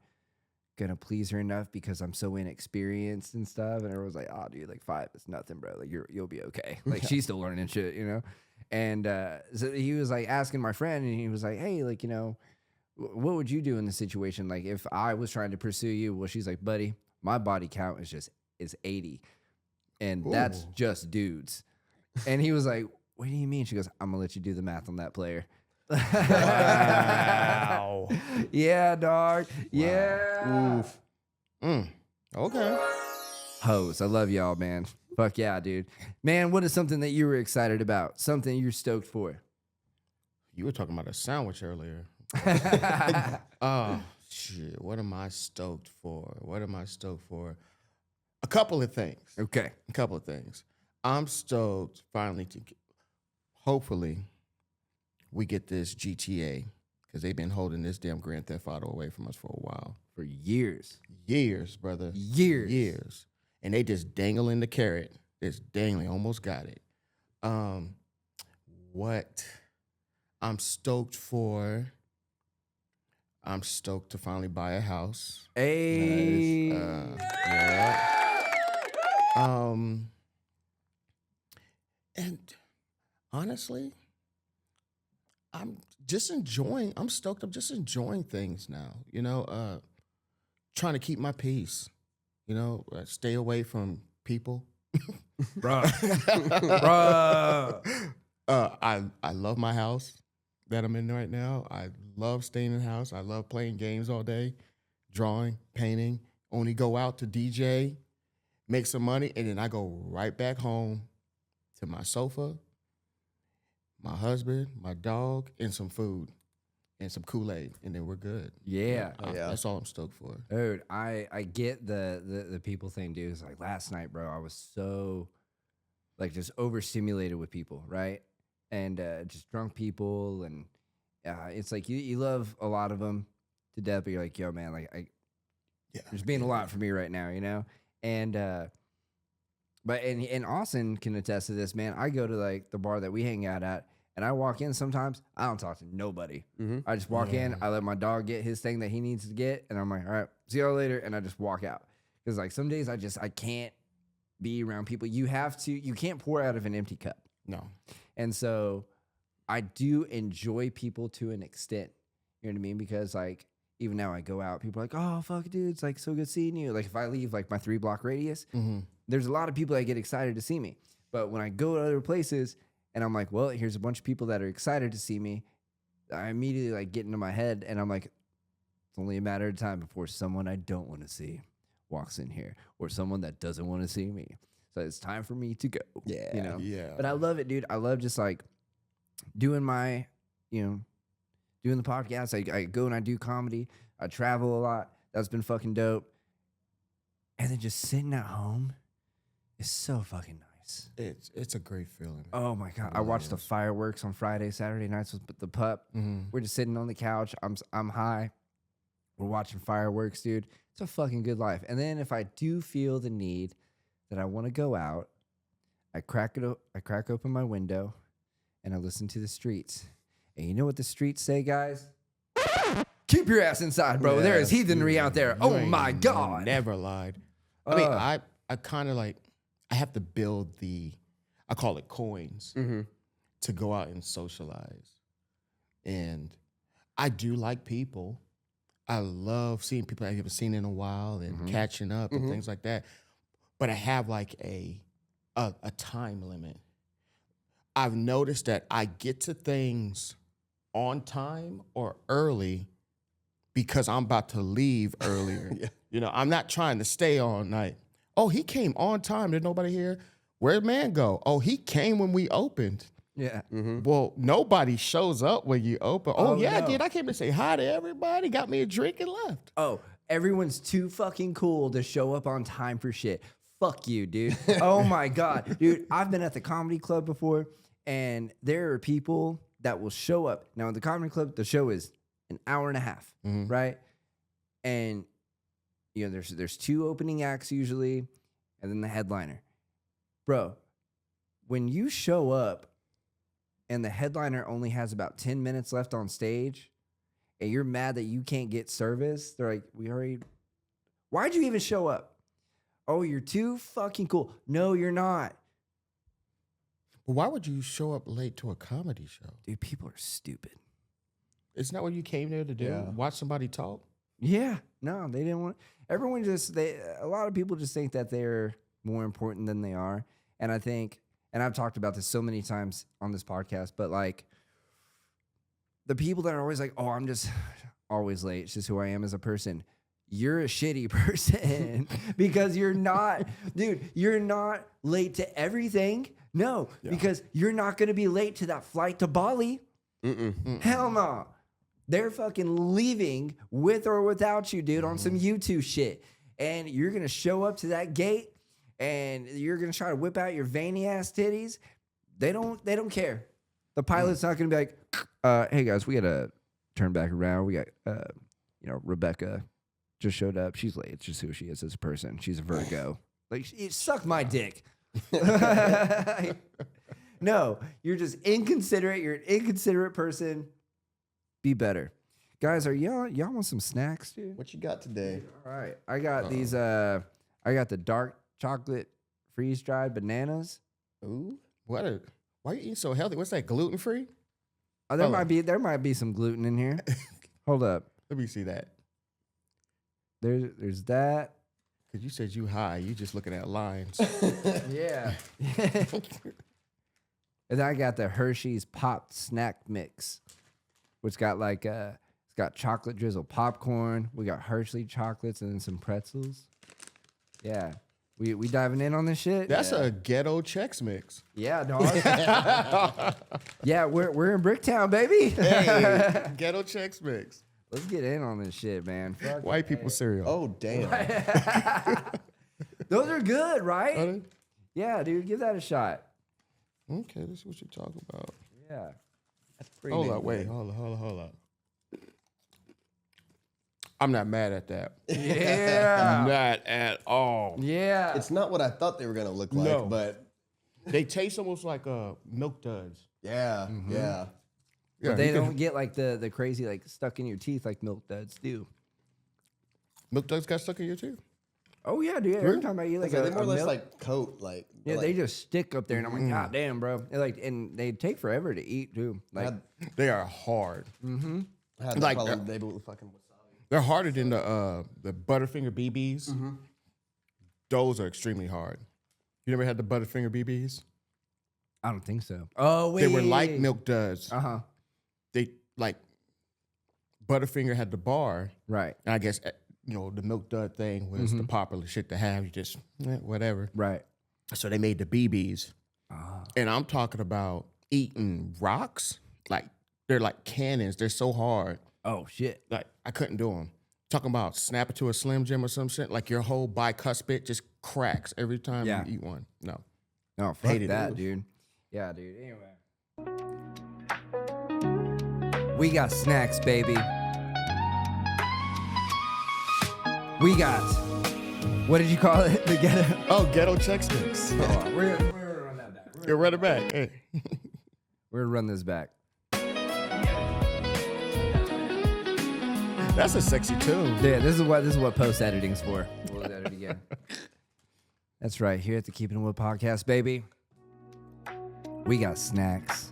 gonna please her enough because I'm so inexperienced and stuff." And everyone's like, "Oh, dude, like 5 is nothing, bro. Like you'll be okay. Like she's still learning shit, you know." And so he was like asking my friend, and he was like, "Hey, like, you know, What would you do in the situation? Like if I was trying to pursue you, well, she's like, buddy, my body count is 80. And that's Ooh. just dudes. And he was like, what do you mean? She goes, I'm gonna let you do the math on that player. Wow. Yeah, dog. Yeah. Oof. Okay. Hoes. I love y'all, man. Fuck yeah, dude. Man, what is something that you were excited about? Something you're stoked for? You were talking about a sandwich earlier. Shit. What am I stoked for? A couple of things. Okay. I'm stoked finally hopefully we get this GTA because they've been holding this damn Grand Theft Auto away from us for a while. For years. Years, brother. Years. And they just dangling the carrot. Just dangling. Almost got it. What I'm stoked for. I'm stoked to finally buy a house. Hey. Yeah. And honestly, I'm stoked. I'm just enjoying things now, trying to keep my peace, stay away from people. Bruh. I love my house that I'm in right now. I love staying in the house. I love playing games all day, drawing, painting, only go out to DJ, make some money, and then I go right back home to my sofa, my husband, my dog, and some food and some Kool-Aid, and then we're good. Yeah. That's all I'm stoked for. Dude, I get the people thing, dude. It's like last night, bro, I was so like just overstimulated with people, right? And just drunk people, and it's like you love a lot of them to death, but you're like, yo, man, like there's being a lot for me right now, And but Austin can attest to this, man. I go to like the bar that we hang out at, and I walk in sometimes, I don't talk to nobody. Mhm. I just walk in, I let my dog get his thing that he needs to get, and I'm like, all right, see y'all later, and I just walk out. Because like some days I can't be around people. You can't pour out of an empty cup. No. And so I do enjoy people to an extent. You know what I mean? Because like even now I go out, people are like, oh fuck dude, it's like so good seeing you. Like if I leave like my 3-block radius, there's a lot of people that get excited to see me. But when I go to other places and I'm like, well, here's a bunch of people that are excited to see me, I immediately like get into my head and I'm like, it's only a matter of time before someone I don't want to see walks in here or someone that doesn't want to see me. So it's time for me to go. Yeah. Yeah. But I love it, dude. I love just like doing my, doing the podcast. I go and I do comedy. I travel a lot. That's been fucking dope. And then just sitting at home is so fucking nice. It's a great feeling. Oh my God. I really watched the is. fireworks on Friday, Saturday nights with the pup. We're just sitting on the couch. I'm high. We're watching fireworks, dude. It's a fucking good life. And then if I do feel the need that I want to go out, I crack open my window and I listen to the streets. And you know what the streets say, guys? Keep your ass inside, bro. There is heathenry out there. You Oh ain't my God. Never lied. I mean, I kind of like, I have to build I call it coins to go out and socialize. And I do like people. I love seeing people I haven't seen in a while and catching up and things like that. But I have like a time limit. I've noticed that I get to things on time or early because I'm about to leave earlier. I'm not trying to stay all night. Oh, he came on time. There's nobody here. Where'd man go? Oh, he came when we opened. Yeah. Well, nobody shows up when you open. Oh, yeah, no. I did. I came to say hi to everybody, got me a drink and left. Oh, everyone's too fucking cool to show up on time for shit. Fuck you, dude. Oh my God. Dude, I've been at the comedy club before, and there are people that will show up. Now, at the comedy club, the show is an hour and a half, right? And, there's 2 opening acts usually, and then the headliner. Bro, when you show up and the headliner only has about 10 minutes left on stage, and you're mad that you can't get service, they're like, why'd you even show up? Oh, you're too fucking cool. No, you're not. But why would you show up late to a comedy show? Dude, people are stupid. Isn't that what you came there to do? Yeah. Watch somebody talk? Yeah, no, they didn't want. Everyone just a lot of people just think that they're more important than they are, and I think, and I've talked about this so many times on this podcast, but like the people that are always like, oh, I'm just always late. It's just who I am as a person. You're a shitty person because you're not, dude. You're not late to everything. No, because you're not going to be late to that flight to Bali. Hell no. They're fucking leaving with or without you, dude, on some YouTube shit. And you're going to show up to that gate and you're going to try to whip out your veiny ass titties. They don't care. The pilot's not going to be like, hey guys, we got to turn back around. We got, Rebecca just showed up. She's late. It's just who she is as a person. She's a Virgo. Like, suck my dick. No, you're just inconsiderate. You're an inconsiderate person. Be better. Guys, y'all want some snacks, dude? What you got today? All right. I got these I got the dark chocolate freeze-dried bananas. Ooh. Why are you eating so healthy? What's that, gluten-free? Oh, there might be some gluten in here. Hold up. Let me see that. There's that. Because you said you high. You just looking at lines. Yeah. And then I got the Hershey's Pop Snack Mix, which got like it's got chocolate drizzle popcorn. We got Hershey chocolates and then some pretzels. Yeah. We diving in on this shit? That's a ghetto Chex Mix. Yeah, dog. Yeah, we're in Bricktown, baby. Hey, ghetto Chex Mix. Let's get in on this shit, man. Fuck White people cereal. Oh, damn. Those are good, right? Are they? Yeah, dude, give that a shot. Okay, this is what you're talking about. Yeah. That's pretty Hold damn up, wait, good. hold up. I'm not mad at that. Yeah. Not at all. Yeah. It's not what I thought they were going to look like, No. but They taste almost like Milk Duds. yeah, yeah. Yeah, But they you can- don't get like the crazy like stuck in your teeth like Milk Duds do. Milk Duds got stuck in your teeth? Oh yeah, dude. Every time I eat like So a, they more or less milk, like coat, like yeah, like, they just stick up there, and I'm like, God damn, bro. And they take forever to eat too. I Like, had, They are hard. I had that Like problem maybe with fucking wasabi. They're harder than the Butterfinger BBs. Those are extremely hard. You never had the Butterfinger BBs? I don't think so. Oh wait, They were like Milk Duds. Uh-huh. They like Butterfinger had the bar. Right. And I guess the Milk Dud thing was the popular shit to have. You just whatever. Right. So they made the BBs. And I'm talking about eating rocks. Like they're like cannons. They're so hard. Oh shit. Like I couldn't do them. Talking about snap it to a Slim Jim or some shit. Like your whole bicuspid just cracks every time Yeah. you eat one. No. No, fuck Hated that, it. dude. Yeah, dude. Anyway. We got snacks, baby. We got, what did you call it? The ghetto. Oh, ghetto Chex Mix. We're gonna run that back. You're right back. Hey. We're gonna run this back. That's a sexy tune. Yeah, this is what post editing's for. We'll edit it again. That's right. Here at the Keeping It Wood podcast, baby, we got snacks.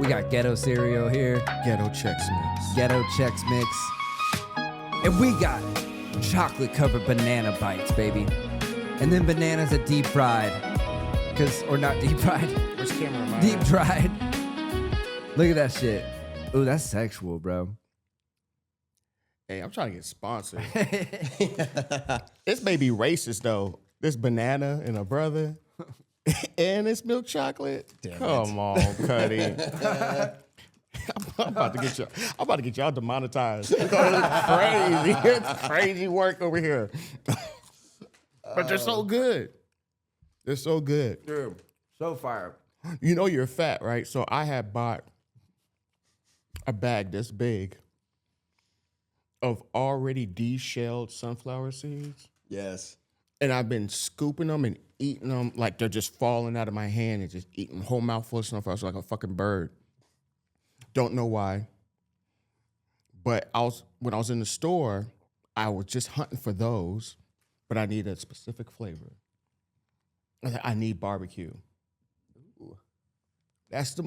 We got ghetto cereal here, Ghetto Chex Mix. ghetto Chex Mix, and we got chocolate covered banana bites, baby. And then bananas are deep fried, or not deep fried, Which camera am I deep on? fried. Look at that shit. Ooh, that's sexual, bro. Hey, I'm trying to get sponsored. This may be racist though. This banana and a brother, and this milk chocolate. Come on, Cuddy. I'm about to get y'all demonetized. It's crazy. It's crazy work over here. But they're so good. They're so good. Dude, so fire. You know you're fat, right? So I had bought a bag this big of already de-shelled sunflower seeds. Yes. And I've been scooping them and eating them like they're just falling out of my hand and just eating a whole mouthful of sunflowers like a fucking bird. Don't know why. But when I was in the store, I was just hunting for those, but I need a specific flavor. I need barbecue. That's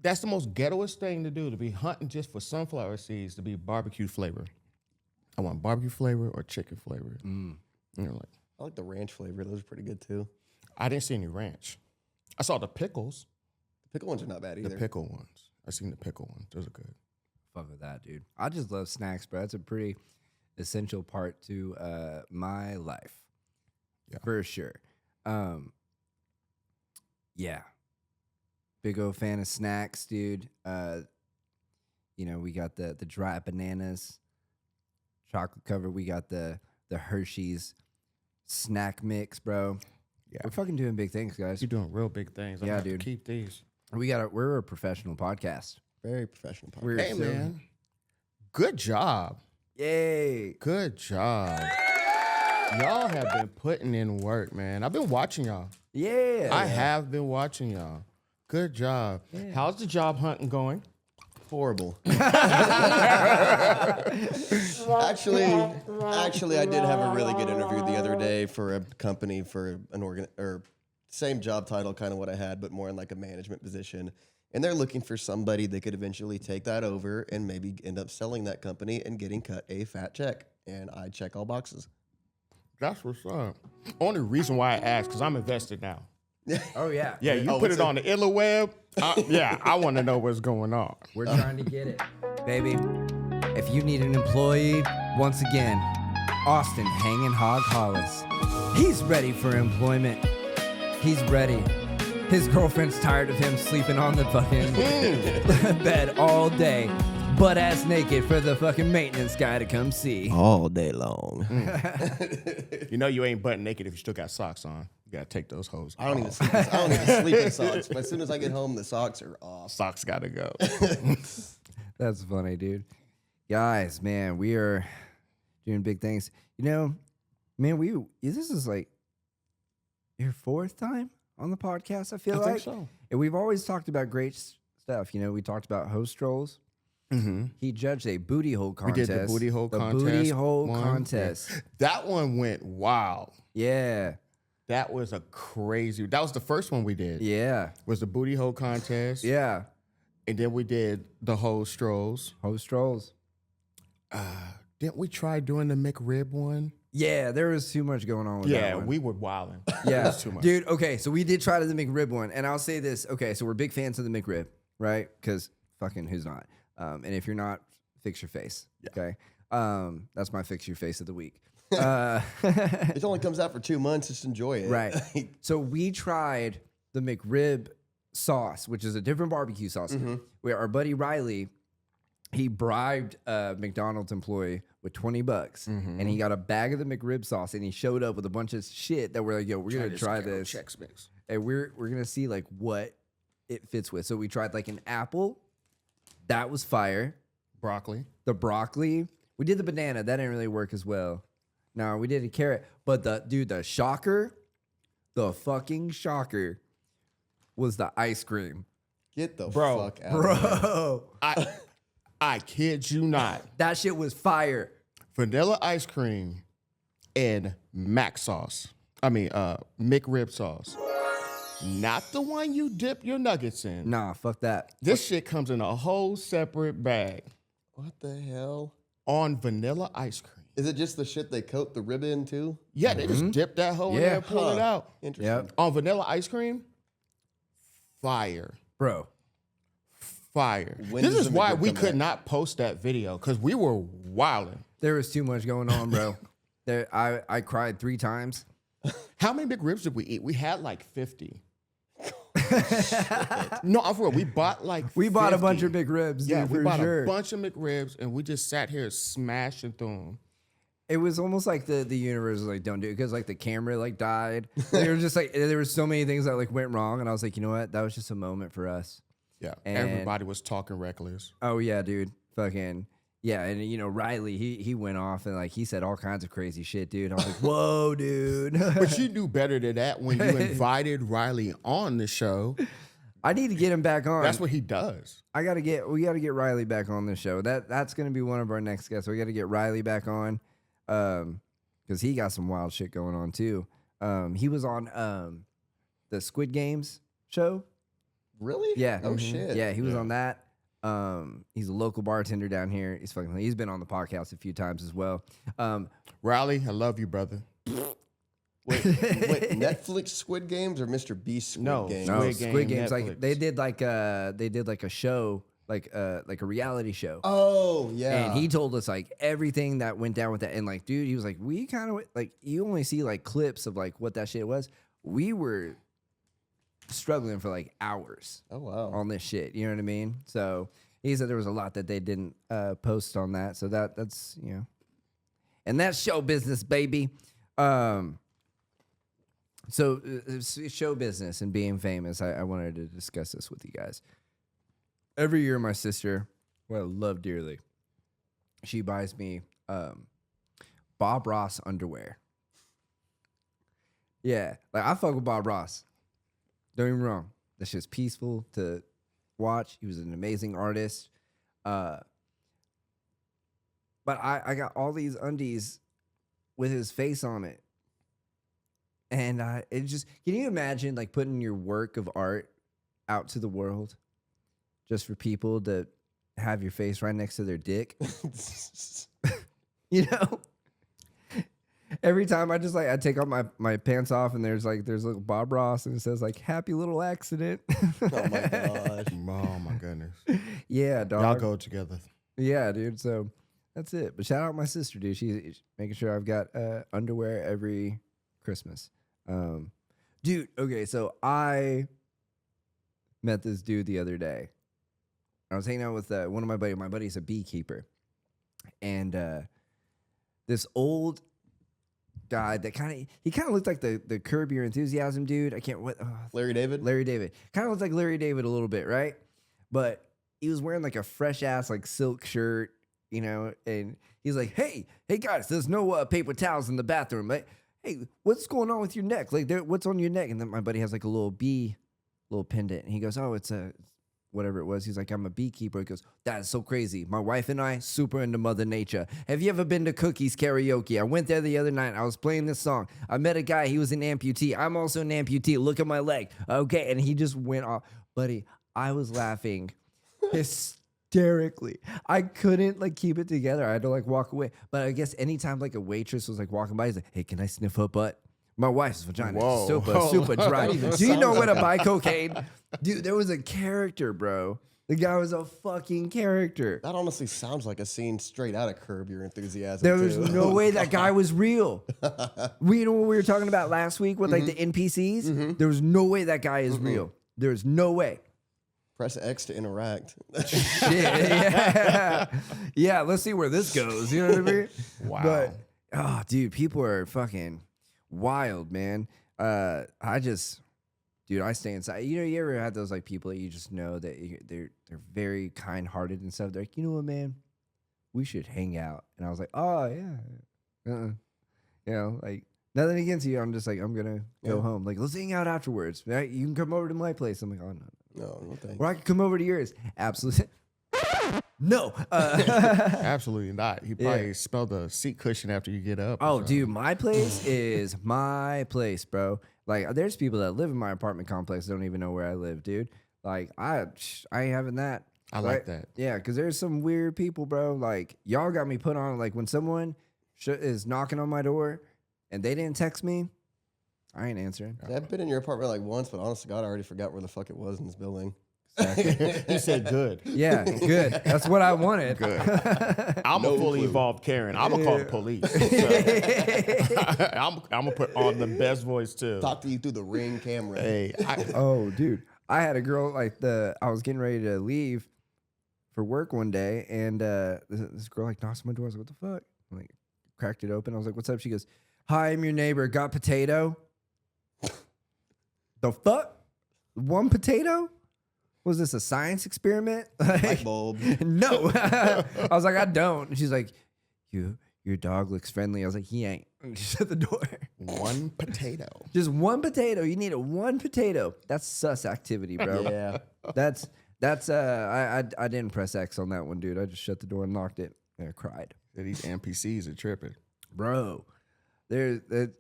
That's the most ghettoest thing to do, to be hunting just for sunflower seeds to be barbecue flavor. I want barbecue flavor or chicken flavor. And you're like, I like the ranch flavor. Those are pretty good too. I didn't see any ranch. I saw the pickles, The pickle ones are not bad either. the pickle ones. I seen the pickle ones. Those are good. Fuck with that, dude. I just love snacks, bro. That's a pretty essential part to my life. Yeah. For sure. Yeah. Big old fan of snacks, dude. We got the dry bananas, chocolate covered. We got the Hershey's snack mix, bro. Yeah. We're fucking doing big things, guys. You're doing real big things. I'm Yeah, gonna have to dude. keep these. We're a professional podcast. Very professional. Podcast. We're Hey, so- man. Good job. Yay. Good job. Y'all have been putting in work, man. I've been watching y'all. Yeah. I have been watching y'all. Good job. How's the job hunting going? Horrible. Actually, I did have a really good interview the other day for a company for an same job title, kind of what I had, but more in like a management position. And they're looking for somebody that could eventually take that over and maybe end up selling that company and getting cut a fat check. And I check all boxes. That's what's up. Only reason why I asked, because I'm invested now. Oh, yeah. Yeah, you Oh, put it's it a- on the interweb. I want to know what's going on. We're trying to get it. Baby, if you need an employee, once again, Austin Hanging Hog Hollis. He's ready for employment. He's ready. His girlfriend's tired of him sleeping on the fucking bed all day, butt ass naked for the fucking maintenance guy to come see. All day long. You know you ain't butt naked if you still got socks on. You gotta take those hoes. I don't even sleep in socks. But as soon as I get home, the socks are off. Socks gotta go. That's funny, dude. Guys, man, we are doing big things. Man, this is like your fourth time on the podcast, I feel I like. think so. And we've always talked about great stuff. We talked about host trolls. Mm-hmm. He judged a booty hole We contest. did the booty hole The contest. booty hole one. contest. Yeah. That one went wild. Yeah. That was a crazy. That was the first one we did. Yeah. Was the booty hole contest. Yeah. And then we did the whole strolls. Host trolls. Didn't we try doing the McRib one? Yeah, there was too much going on with that Yeah, one. we were wilding. Yeah, It was too much. dude. Okay, so we did try to the McRib one, and I'll say this. Okay, so we're big fans of the McRib, right? Because fucking who's not? And if you're not, fix your face. Yeah. Okay, that's my fix your face of the week. It only comes out for 2 months. Just enjoy it. Right. So we tried the McRib sauce, which is a different barbecue sauce. Where our buddy Riley, he bribed a McDonald's employee with $20, and he got a bag of the McRib sauce, and he showed up with a bunch of shit that we're like, yo, we're gonna try this, Chex Mix. and we're gonna see like what it fits with. So we tried like an apple, that was fire. Broccoli. The broccoli, we did the banana, that didn't really work as well. No, we did a carrot, but the shocker, the fucking shocker, was the ice cream, Get the Bro. fuck out of here. bro. I kid you not. That shit was fire. Vanilla ice cream and mac sauce. McRib sauce. Not the one you dip your nuggets in. Nah, fuck that. This shit comes in a whole separate bag What the hell? on vanilla ice cream. Is it just the shit they coat the rib in too? Yeah, they just dip that whole in Yeah. there and pull it out. Interesting. Yep. On vanilla ice cream, fire. Bro. Fire. When This does is the why McRib we come could back? not post that video because we were wilding. There was too much going on, bro. I cried 3 times. How many McRibs did we eat? We had like 50. No, I'm for real. We bought like We bought a bunch 50. of McRibs, dude, Yeah, for we bought sure. a bunch of McRibs and we just sat here smashing through them. It was almost like the universe was like, don't do it, because like the camera like died. They were just like, there were so many things that like went wrong, and I was like, you know what? That was just a moment for us. Yeah, And- everybody was talking reckless. Oh yeah, dude. Fucking yeah, and Riley, he went off and like he said all kinds of crazy shit, dude. I was like, whoa, dude. But you knew better than that when you invited Riley on the show. I need to get him back on. That's what he does. we gotta get Riley back on the show. That's gonna be one of our next guests. We gotta get Riley back on. Because he got some wild shit going on too. He was on the Squid Games show. Really? Yeah. Oh shit. Yeah, he was on that. He's a local bartender down here. He's been on the podcast a few times as well. Riley, I love you, brother. Wait, Netflix Squid Games or Mr. Beast Squid Games? No, Squid Squid Game, Games. Like Netflix. they did like a show, like a reality show. Oh yeah. And he told us like everything that went down with that. And like, dude, he was like, we kind of like, you only see like clips of like what that shit was. We were struggling for like hours Oh wow. on this shit. You know what I mean? So he said there was a lot that they didn't post on that. So that's, you know, and that's show business, baby. So show business and being famous, I wanted to discuss this with you guys. Every year, my sister, who I love dearly, she buys me Bob Ross underwear. Yeah, like I fuck with Bob Ross. Don't get me wrong. That's just peaceful to watch. He was an amazing artist. But I got all these undies with his face on it. And it just, can you imagine like putting your work of art out to the world just for people to have your face right next to their dick? You know? Every time I just like, I take off my pants off and there's little Bob Ross and it says like, happy little accident. Oh my gosh. Oh my goodness. Yeah, dog. Y'all go together. Yeah, dude. So that's it. But shout out my sister, dude. She's making sure I've got underwear every Christmas. Dude, okay, so I met this dude the other day. I was hanging out with one of my buddies. My buddy's a beekeeper. And this old guy that kind of looked like the Curb Your Enthusiasm dude. Larry David? Larry David. Kind of looked like Larry David a little bit, right? But he was wearing like a fresh ass like silk shirt, you know, and he's like, hey guys, there's no paper towels in the bathroom. Like, hey, what's going on with your neck? Like, what's on your neck? And then my buddy has like a little pendant. And he goes, oh, it's a whatever it was. He's like, I'm a beekeeper. He goes, that is so crazy. My wife and I, super into Mother Nature. Have you ever been to Cookies Karaoke? I went there the other night. I was playing this song. I met a guy. He was an amputee. I'm also an amputee. Look at my leg. Okay. And he just went off. Buddy, I was laughing hysterically. I couldn't like keep it together. I had to like walk away. But I guess anytime like a waitress was like walking by, he's like, hey, can I sniff her butt? My wife's vagina is super dry. Do you know where to buy cocaine? Dude, there was a character, bro. The guy was a fucking character. That honestly sounds like a scene straight out of Curb Your Enthusiasm. There was no way that guy was real. You know what we were talking about last week with like the NPCs? There was no way that guy is real. There's no way. Press X to interact. Shit. Yeah. Yeah, let's see where this goes. You know what I mean? Wow. But, oh, dude, people are fucking wild, man. I stay inside. You know, you ever had those like people that you just know that they're very kind-hearted and stuff. They're like, you know what, man, we should hang out. And I was like, oh yeah, you know, like nothing against you. I'm just like, I'm gonna go home. Like, let's hang out afterwards. Right? You can come over to my place. I'm like, oh No, thanks. or I can come over to yours. Absolutely. No. Absolutely not. He probably smelled the seat cushion after you get up. Oh, dude, my place is my place, bro. Like, there's people that live in my apartment complex that don't even know where I live, dude. Like, I ain't having that. I like that. Yeah, because there's some weird people, bro. Like, y'all got me put on. Like, when someone is knocking on my door and they didn't text me, I ain't answering. I've been in your apartment like once, but honest to God, I already forgot where the fuck it was in this building. He said good. Yeah, good. That's what I wanted. Good. I'm a fully evolved Karen. I'm gonna call the police. So. I'm gonna put on the best voice too. Talk to you through the Ring camera. Hey, Oh, dude. I had a girl like I was getting ready to leave for work one day, and this girl like knocks on my door. I was like, what the fuck? I'm like, cracked it open. I was like, what's up? She goes, hi, I'm your neighbor. Got potato? The fuck? One potato? Was this a science experiment? Light bulb. No. I was like, I don't. And she's like, your dog looks friendly. I was like, he ain't. And she shut the door. one potato. Just one potato. You need one potato. That's sus activity, bro. Yeah. That's I didn't press X on that one, dude. I just shut the door and locked it. And I cried. These NPCs are tripping. Bro. That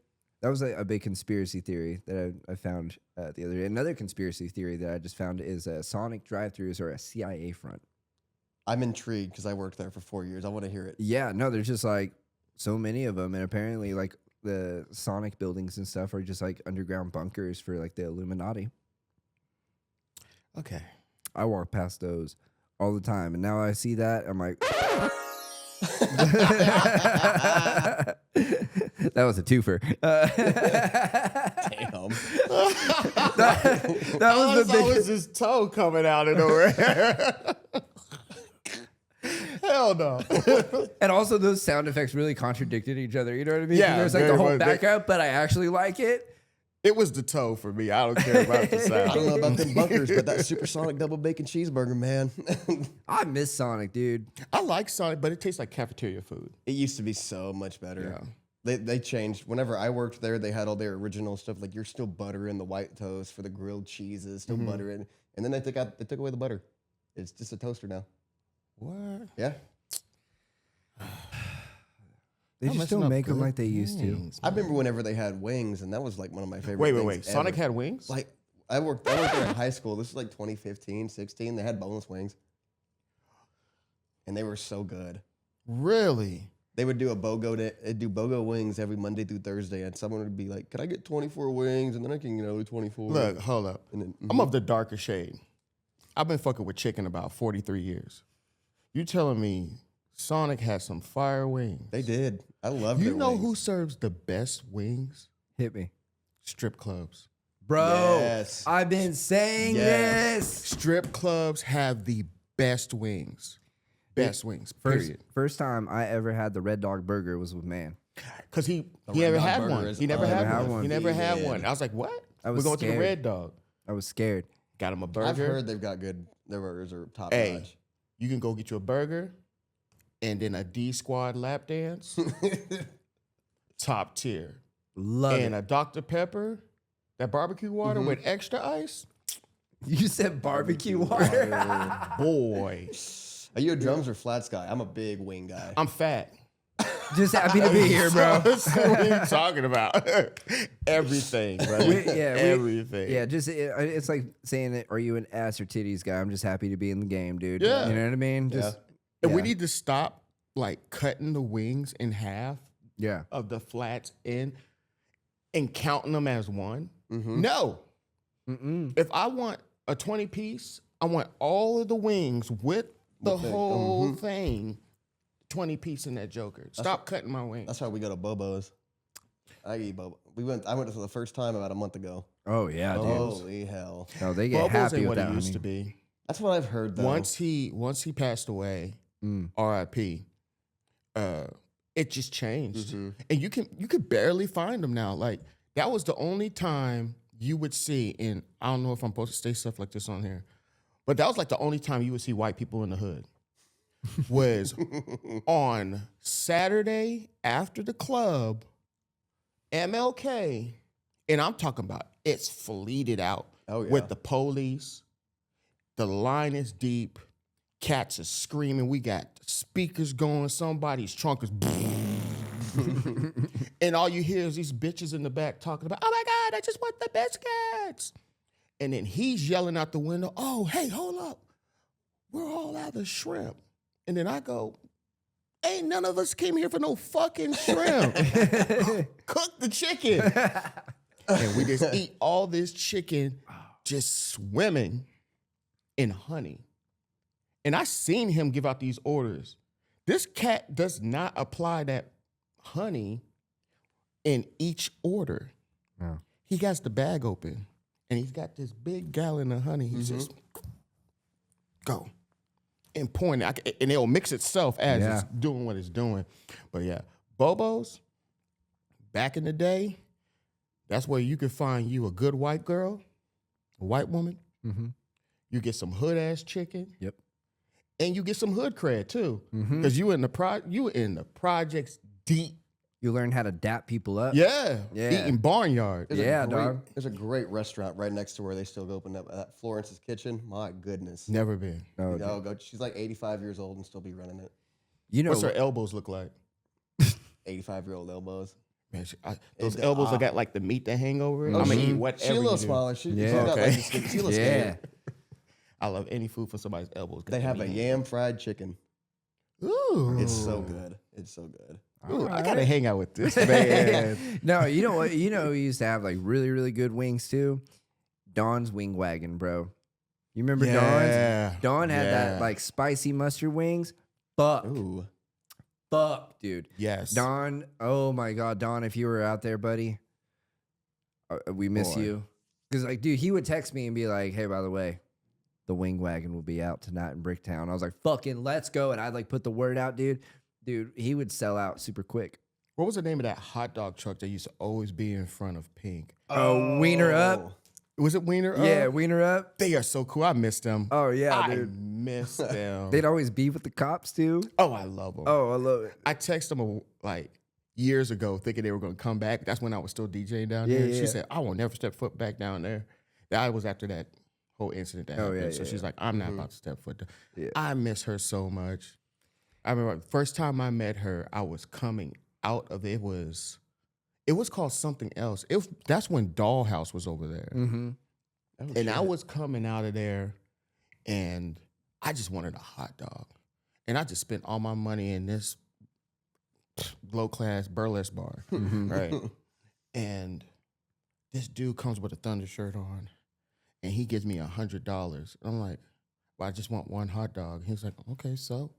That was a big conspiracy theory that I found the other day. Another conspiracy theory that I just found is Sonic drive-thrus are a CIA front. I'm intrigued because I worked there for 4 years. I want to hear it. Yeah, no, there's just like so many of them, and apparently like the Sonic buildings and stuff are just like underground bunkers for like the Illuminati. Okay. I walk past those all the time, and now I see that I'm like, that was a twofer. Damn. That was the big. always his toe coming out of nowhere. Hell no. And also, those sound effects really contradicted each other. You know what I mean? Yeah, There's like the very whole much. background, but I actually like it. It was the toe for me. I don't care about the I sound. don't know about them bunkers, but that supersonic double bacon cheeseburger, man. I miss Sonic, dude. I like Sonic, but it tastes like cafeteria food. It used to be so much better. Yeah. They changed. Whenever I worked there, they had all their original stuff. Like you're still buttering the white toast for the grilled cheeses, still buttering. And then they took away the butter. It's just a toaster now. What? Yeah. They I'm just messing don't up make them good like they used to. things, I man. remember whenever they had wings, and that was like one of my favorite Wait. things Sonic ever. had wings? Like I worked there in high school. This was like 2015, 16. They had boneless wings. And they were so good. Really? They would do they'd do BOGO wings every Monday through Thursday, and someone would be like, "Could I get 24 wings?" And then I can, 24. Look, hold up. And then, I'm of the darker shade. I've been fucking with chicken about 43 years. You telling me Sonic has some fire wings? They did. I love You their know wings. who serves the best wings? Hit me. Strip clubs. Bro, Yes. I've been saying Yes. this. Strip clubs have the best wings. Best wings, period. First time I ever had the Red Dog Burger was with Man. Because he Red never Dog had Burger one. is He never had one. He never had undefeated. one. I was like, what? I We're was going to the scared. Red Dog. I was scared. Got him a burger. I've heard they've got good. Their burgers are top Hey, notch. you can go get you a burger and then a D Squad lap dance. Top tier. Love And it. a Dr. Pepper, that barbecue water with extra ice. You said barbecue water. Boy, Are you a drums or flats guy? I'm a big wing guy. I'm fat. Just happy to be here, bro. what are you talking about? Everything, bro. Everything. Yeah, just it's like saying that, are you an ass or titties guy? I'm just happy to be in the game, dude. Yeah. You know what I mean? Just And we yeah. need to stop like cutting the wings in half yeah. of the flats in and counting them as one. Mhm. No. Mm-mm. If I want a 20 piece, I want all of the wings with the whole thing 20 piece in that joker. Stop cutting my wings. That's why we go to Bobo's. I eat Bobo. I went for the first time about a month ago. Oh yeah, dude. Holy hell. No, they get Bubbles happy ain't with what that. it used honey. to be. That's what I've heard though. Once he passed away, R.I.P. It just changed, and you could barely find them now. Like that was the only time you would see, and I don't know if I'm supposed to say stuff like this on here, but that was like the only time you would see white people in the hood. Was on Saturday after the club, MLK, and I'm talking about it's fleeted out with the police. The line is deep. Cats are screaming. We got speakers going. Somebody's trunk is and all you hear is these bitches in the back talking about, oh my God, I just want the biscuits. And then he's yelling out the window, oh, hey, hold up. We're all out of shrimp. And then I go, ain't none of us came here for no fucking shrimp. Cook the chicken. And we just eat all this chicken just swimming in honey. And I seen him give out these orders. This cat does not apply that honey in each order. No. He got the bag open and he's got this big gallon of honey. He's just go and pouring it. And it'll mix itself as it's doing what it's doing. But yeah, Bobo's, back in the day, that's where you could find you a good white girl, a white woman. Mm-hmm. You get some hood ass chicken. Yep. And you get some hood cred too, because you in the projects deep. You learn how to dap people up. Yeah, Yeah. eating barnyard. Dog. There's a great restaurant right next to where they still open up. Florence's Kitchen. My goodness. Never been. No, Oh, go. She's like 85 years old and still be running it. you know, What's her elbows look like? 85-year-old elbows. Man, those elbows look at like the meat that hang over it. I'm gonna eat whatever. She's a little you do. smaller. She's Yeah. not Okay. like she's a little skinnier. I love any food from somebody's elbows. They have a yam fried chicken. Ooh, It's so good. It's so good. Ooh, I gotta hang out with this man. No, you know what? You know, we used to have like really, really good wings too. Dawn's Wing Wagon, bro. You remember Dawn's? Dawn had that like spicy mustard wings. Fuck, Ooh. dude. Yes. Dawn, oh my God, Dawn, if you were out there, buddy, we miss Boy. you. Because like, dude, he would text me and be like, "Hey, by the way, the Wing Wagon will be out tonight in Bricktown." I was like, "Fucking let's go!" And I'd like put the word out, dude. Dude, he would sell out super quick. What was the name of that hot dog truck that used to always be in front of Pink? Oh, Wiener Up. Was it Wiener? Yeah, Wiener Up. They are so cool. I miss them. Oh yeah, I dude. miss them. They'd always be with the cops too. Oh, I love them. Oh, I love it. I texted them like years ago thinking they were going to come back. That's when I was still DJing down Yeah, there. yeah. She said, I will never step foot back down there. That was after that whole incident that happened. yeah, so yeah, she's like, I'm not about to step foot down. Yeah. I miss her so much. I remember the first time I met her, I was coming out of it was called something else. That's when Dollhouse was over there. Mm-hmm. And I was coming out of there and I just wanted a hot dog. And I just spent all my money in this low class burlesque bar. Right. And this dude comes with a Thunder shirt on and he gives me $100. I'm like, well, I just want one hot dog. He's like, okay, so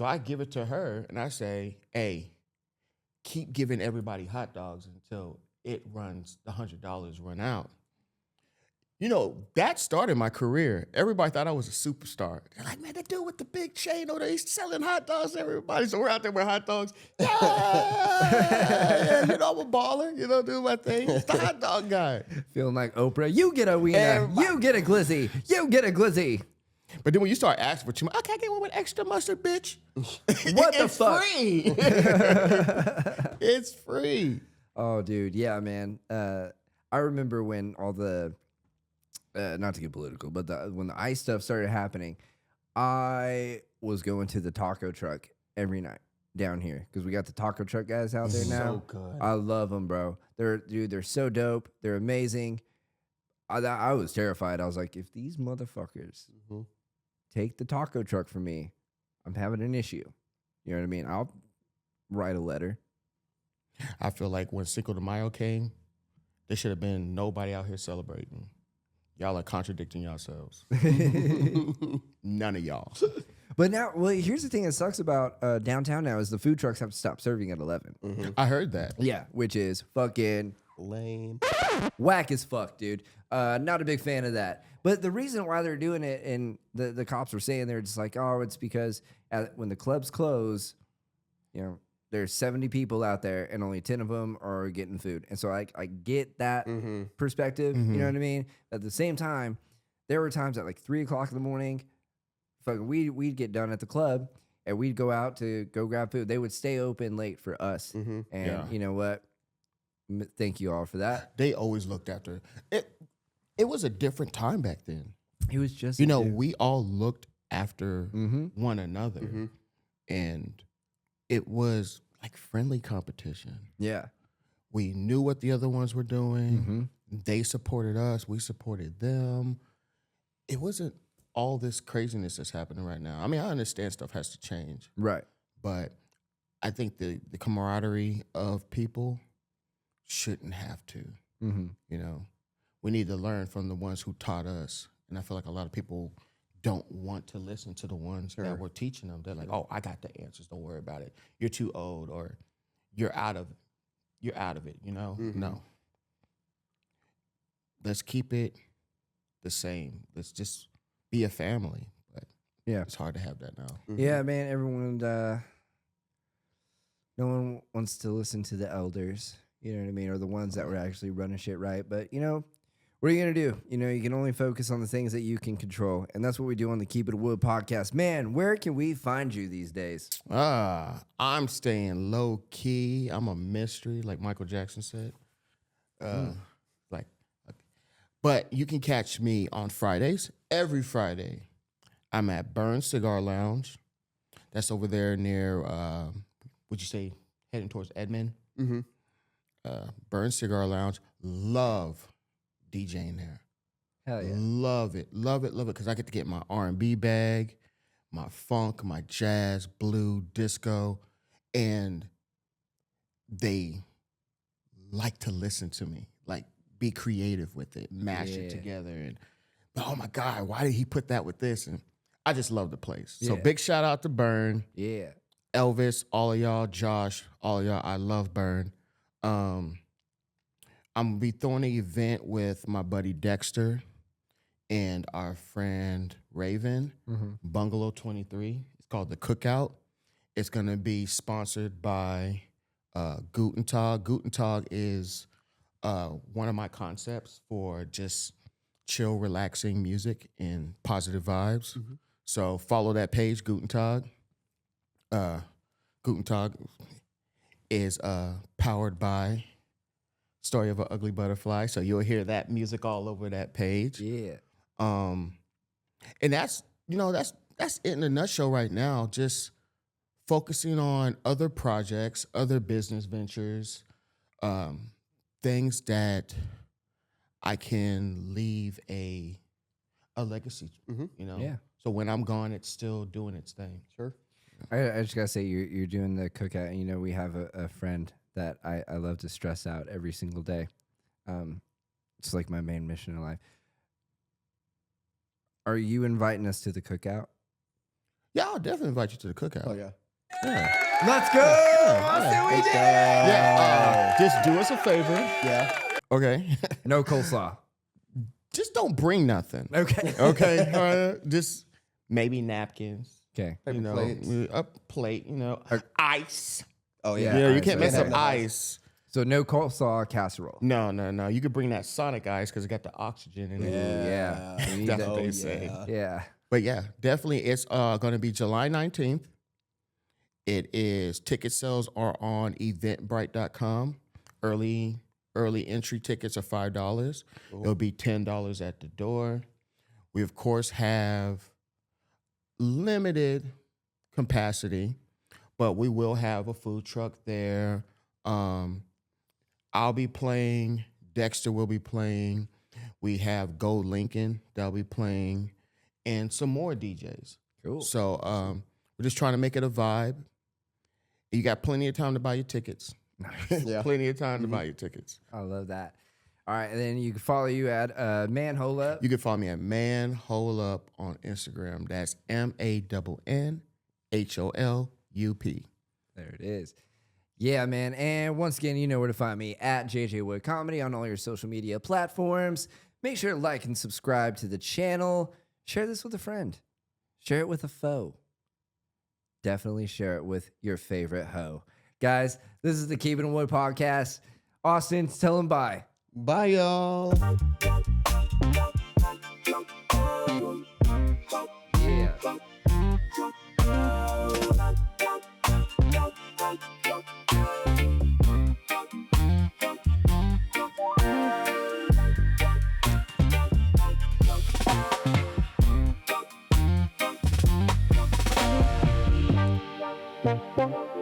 I give it to her and I say, hey, keep giving everybody hot dogs until the $100 run out. You know, that started my career. Everybody thought I was a superstar. They're like, man, the dude with the big chain over there, he's selling hot dogs to everybody. So we're out there with hot dogs. Yeah, you know, I'm a baller. You know, do my thing. It's the hot dog guy. Feeling like Oprah. You get a wiener. Everybody- You get a glizzy. You get a glizzy. But then when you start asking for too much, I can't get one with extra mustard, bitch. What the It's fuck? free. It's free. Oh, dude. Yeah, man. I remember when all the, not to get political, but when the ICE stuff started happening, I was going to the taco truck every night down here because we got the taco truck guys out there now. So good. I love them, bro. They're so dope. They're amazing. I was terrified. I was like, if these motherfuckers take the taco truck from me, I'm having an issue. You know what I mean? I'll write a letter. I feel like when Cinco de Mayo came, there should have been nobody out here celebrating. Y'all are contradicting yourselves. None of y'all. But now, well, here's the thing that sucks about downtown now is the food trucks have to stop serving at 11. I heard that. Yeah, which is fucking Lame. whack as fuck, dude. Not a big fan of that. But the reason why they're doing it, and the cops were saying they're just like, oh, it's because when the clubs close, you know, there's 70 people out there and only 10 of them are getting food. And so I get that perspective, you know what I mean? At the same time, there were times at like 3 o'clock in the morning, fucking we'd get done at the club and we'd go out to go grab food. They would stay open late for us. And Yeah. you know what? Thank you all for that. They always looked after it. It was a different time back then. It was just, You know, we all looked after Mm-hmm. one another. And it was like friendly competition. Yeah. We knew what the other ones were doing. Mm-hmm. They supported us. We supported them. It wasn't all this craziness that's happening right now. I mean, I understand stuff has to change, Right. but I think the camaraderie of people shouldn't have to. Mm-hmm. You know, we need to learn from the ones who taught us. And I feel like a lot of people don't want to listen to the ones that were teaching them. They're like, oh, I got the answers. Don't worry about it. You're too old, or you're out of it, you know? No. Let's keep it the same. Let's just be a family. But Yeah. it's hard to have that now. Yeah, man. Everyone, no one wants to listen to the elders. You know what I mean? Or the ones that were actually running shit right. But, you know, what are you going to do? You know, you can only focus on the things that you can control. And that's what we do on the Keep It a Wood podcast. Man, where can we find you these days? I'm staying low key. I'm a mystery, like Michael Jackson said. But you can catch me on Fridays. Every Friday, I'm at Burns Cigar Lounge. That's over there near, would you say, heading towards Edmond? Mm-hmm. Burn Cigar Lounge. Love DJing there. Hell yeah. Love it, love it, love it. Because I get to get my R&B bag, my funk, my jazz, blue, disco, and they like to listen to me, like be creative with it, mash it together, and oh my God, why did he put that with this? And I just love the place. So Yeah. big shout out to Burn, Yeah. Elvis, all of y'all, Josh, all of y'all. I love Burn. I'm gonna be throwing an event with my buddy Dexter and our friend Raven, Bungalow 23. It's called The Cookout. It's gonna be sponsored by Guten Tag. Guten Tag is one of my concepts for just chill, relaxing music and positive vibes. So follow that page, Guten Tag. Guten Tag is powered by Story of an Ugly Butterfly. So you'll hear that music all over that page. Yeah. And that's it in a nutshell right now. Just focusing on other projects, other business ventures, things that I can leave a legacy. Yeah. So when I'm gone, it's still doing its thing. Sure. I just gotta say you're doing the cookout, and we have a friend that I love to stress out every single day. It's like my main mission in life. Are you inviting us to the cookout? Yeah, I'll definitely invite you to the cookout. Oh yeah. Yeah. Let's go! Austin, we did it! Yeah. Just do us a favor. Yeah. Okay. No coleslaw. Just don't bring nothing. Okay. Okay. Just maybe napkins. Okay. Paper plates. A plate. Ice. Oh Yeah. yeah. You ice, can't mess okay. up ice. So no coleslaw casserole. No. You could bring that Sonic ice because it got the oxygen in it. Yeah. We need That's that. what they Oh, say. yeah. Yeah. But yeah, definitely it's going to be July 19th. It is, ticket sales are on eventbrite.com. Early entry tickets are $5. It'll be $10 at the door. We of course have limited capacity, but we will have a food truck there. I'll be playing. Dexter will be playing. We have Gold Lincoln that'll be playing, and some more DJs. Cool. So we're just trying to make it a vibe. You got plenty of time to buy your tickets. Yeah. Plenty of time to buy your tickets. I love that. All right, and then you can follow you at Mannholup. You can follow me at Mannholup on Instagram. That's MANNHOLUP. There it is. Yeah, man. And once again, you know where to find me at JJ Wood Comedy on all your social media platforms. Make sure to like and subscribe to the channel. Share this with a friend. Share it with a foe. Definitely share it with your favorite hoe. Guys, this is the Keep It in Wood podcast. Austin, tell them bye. Bye, y'all. Yeah. Bye.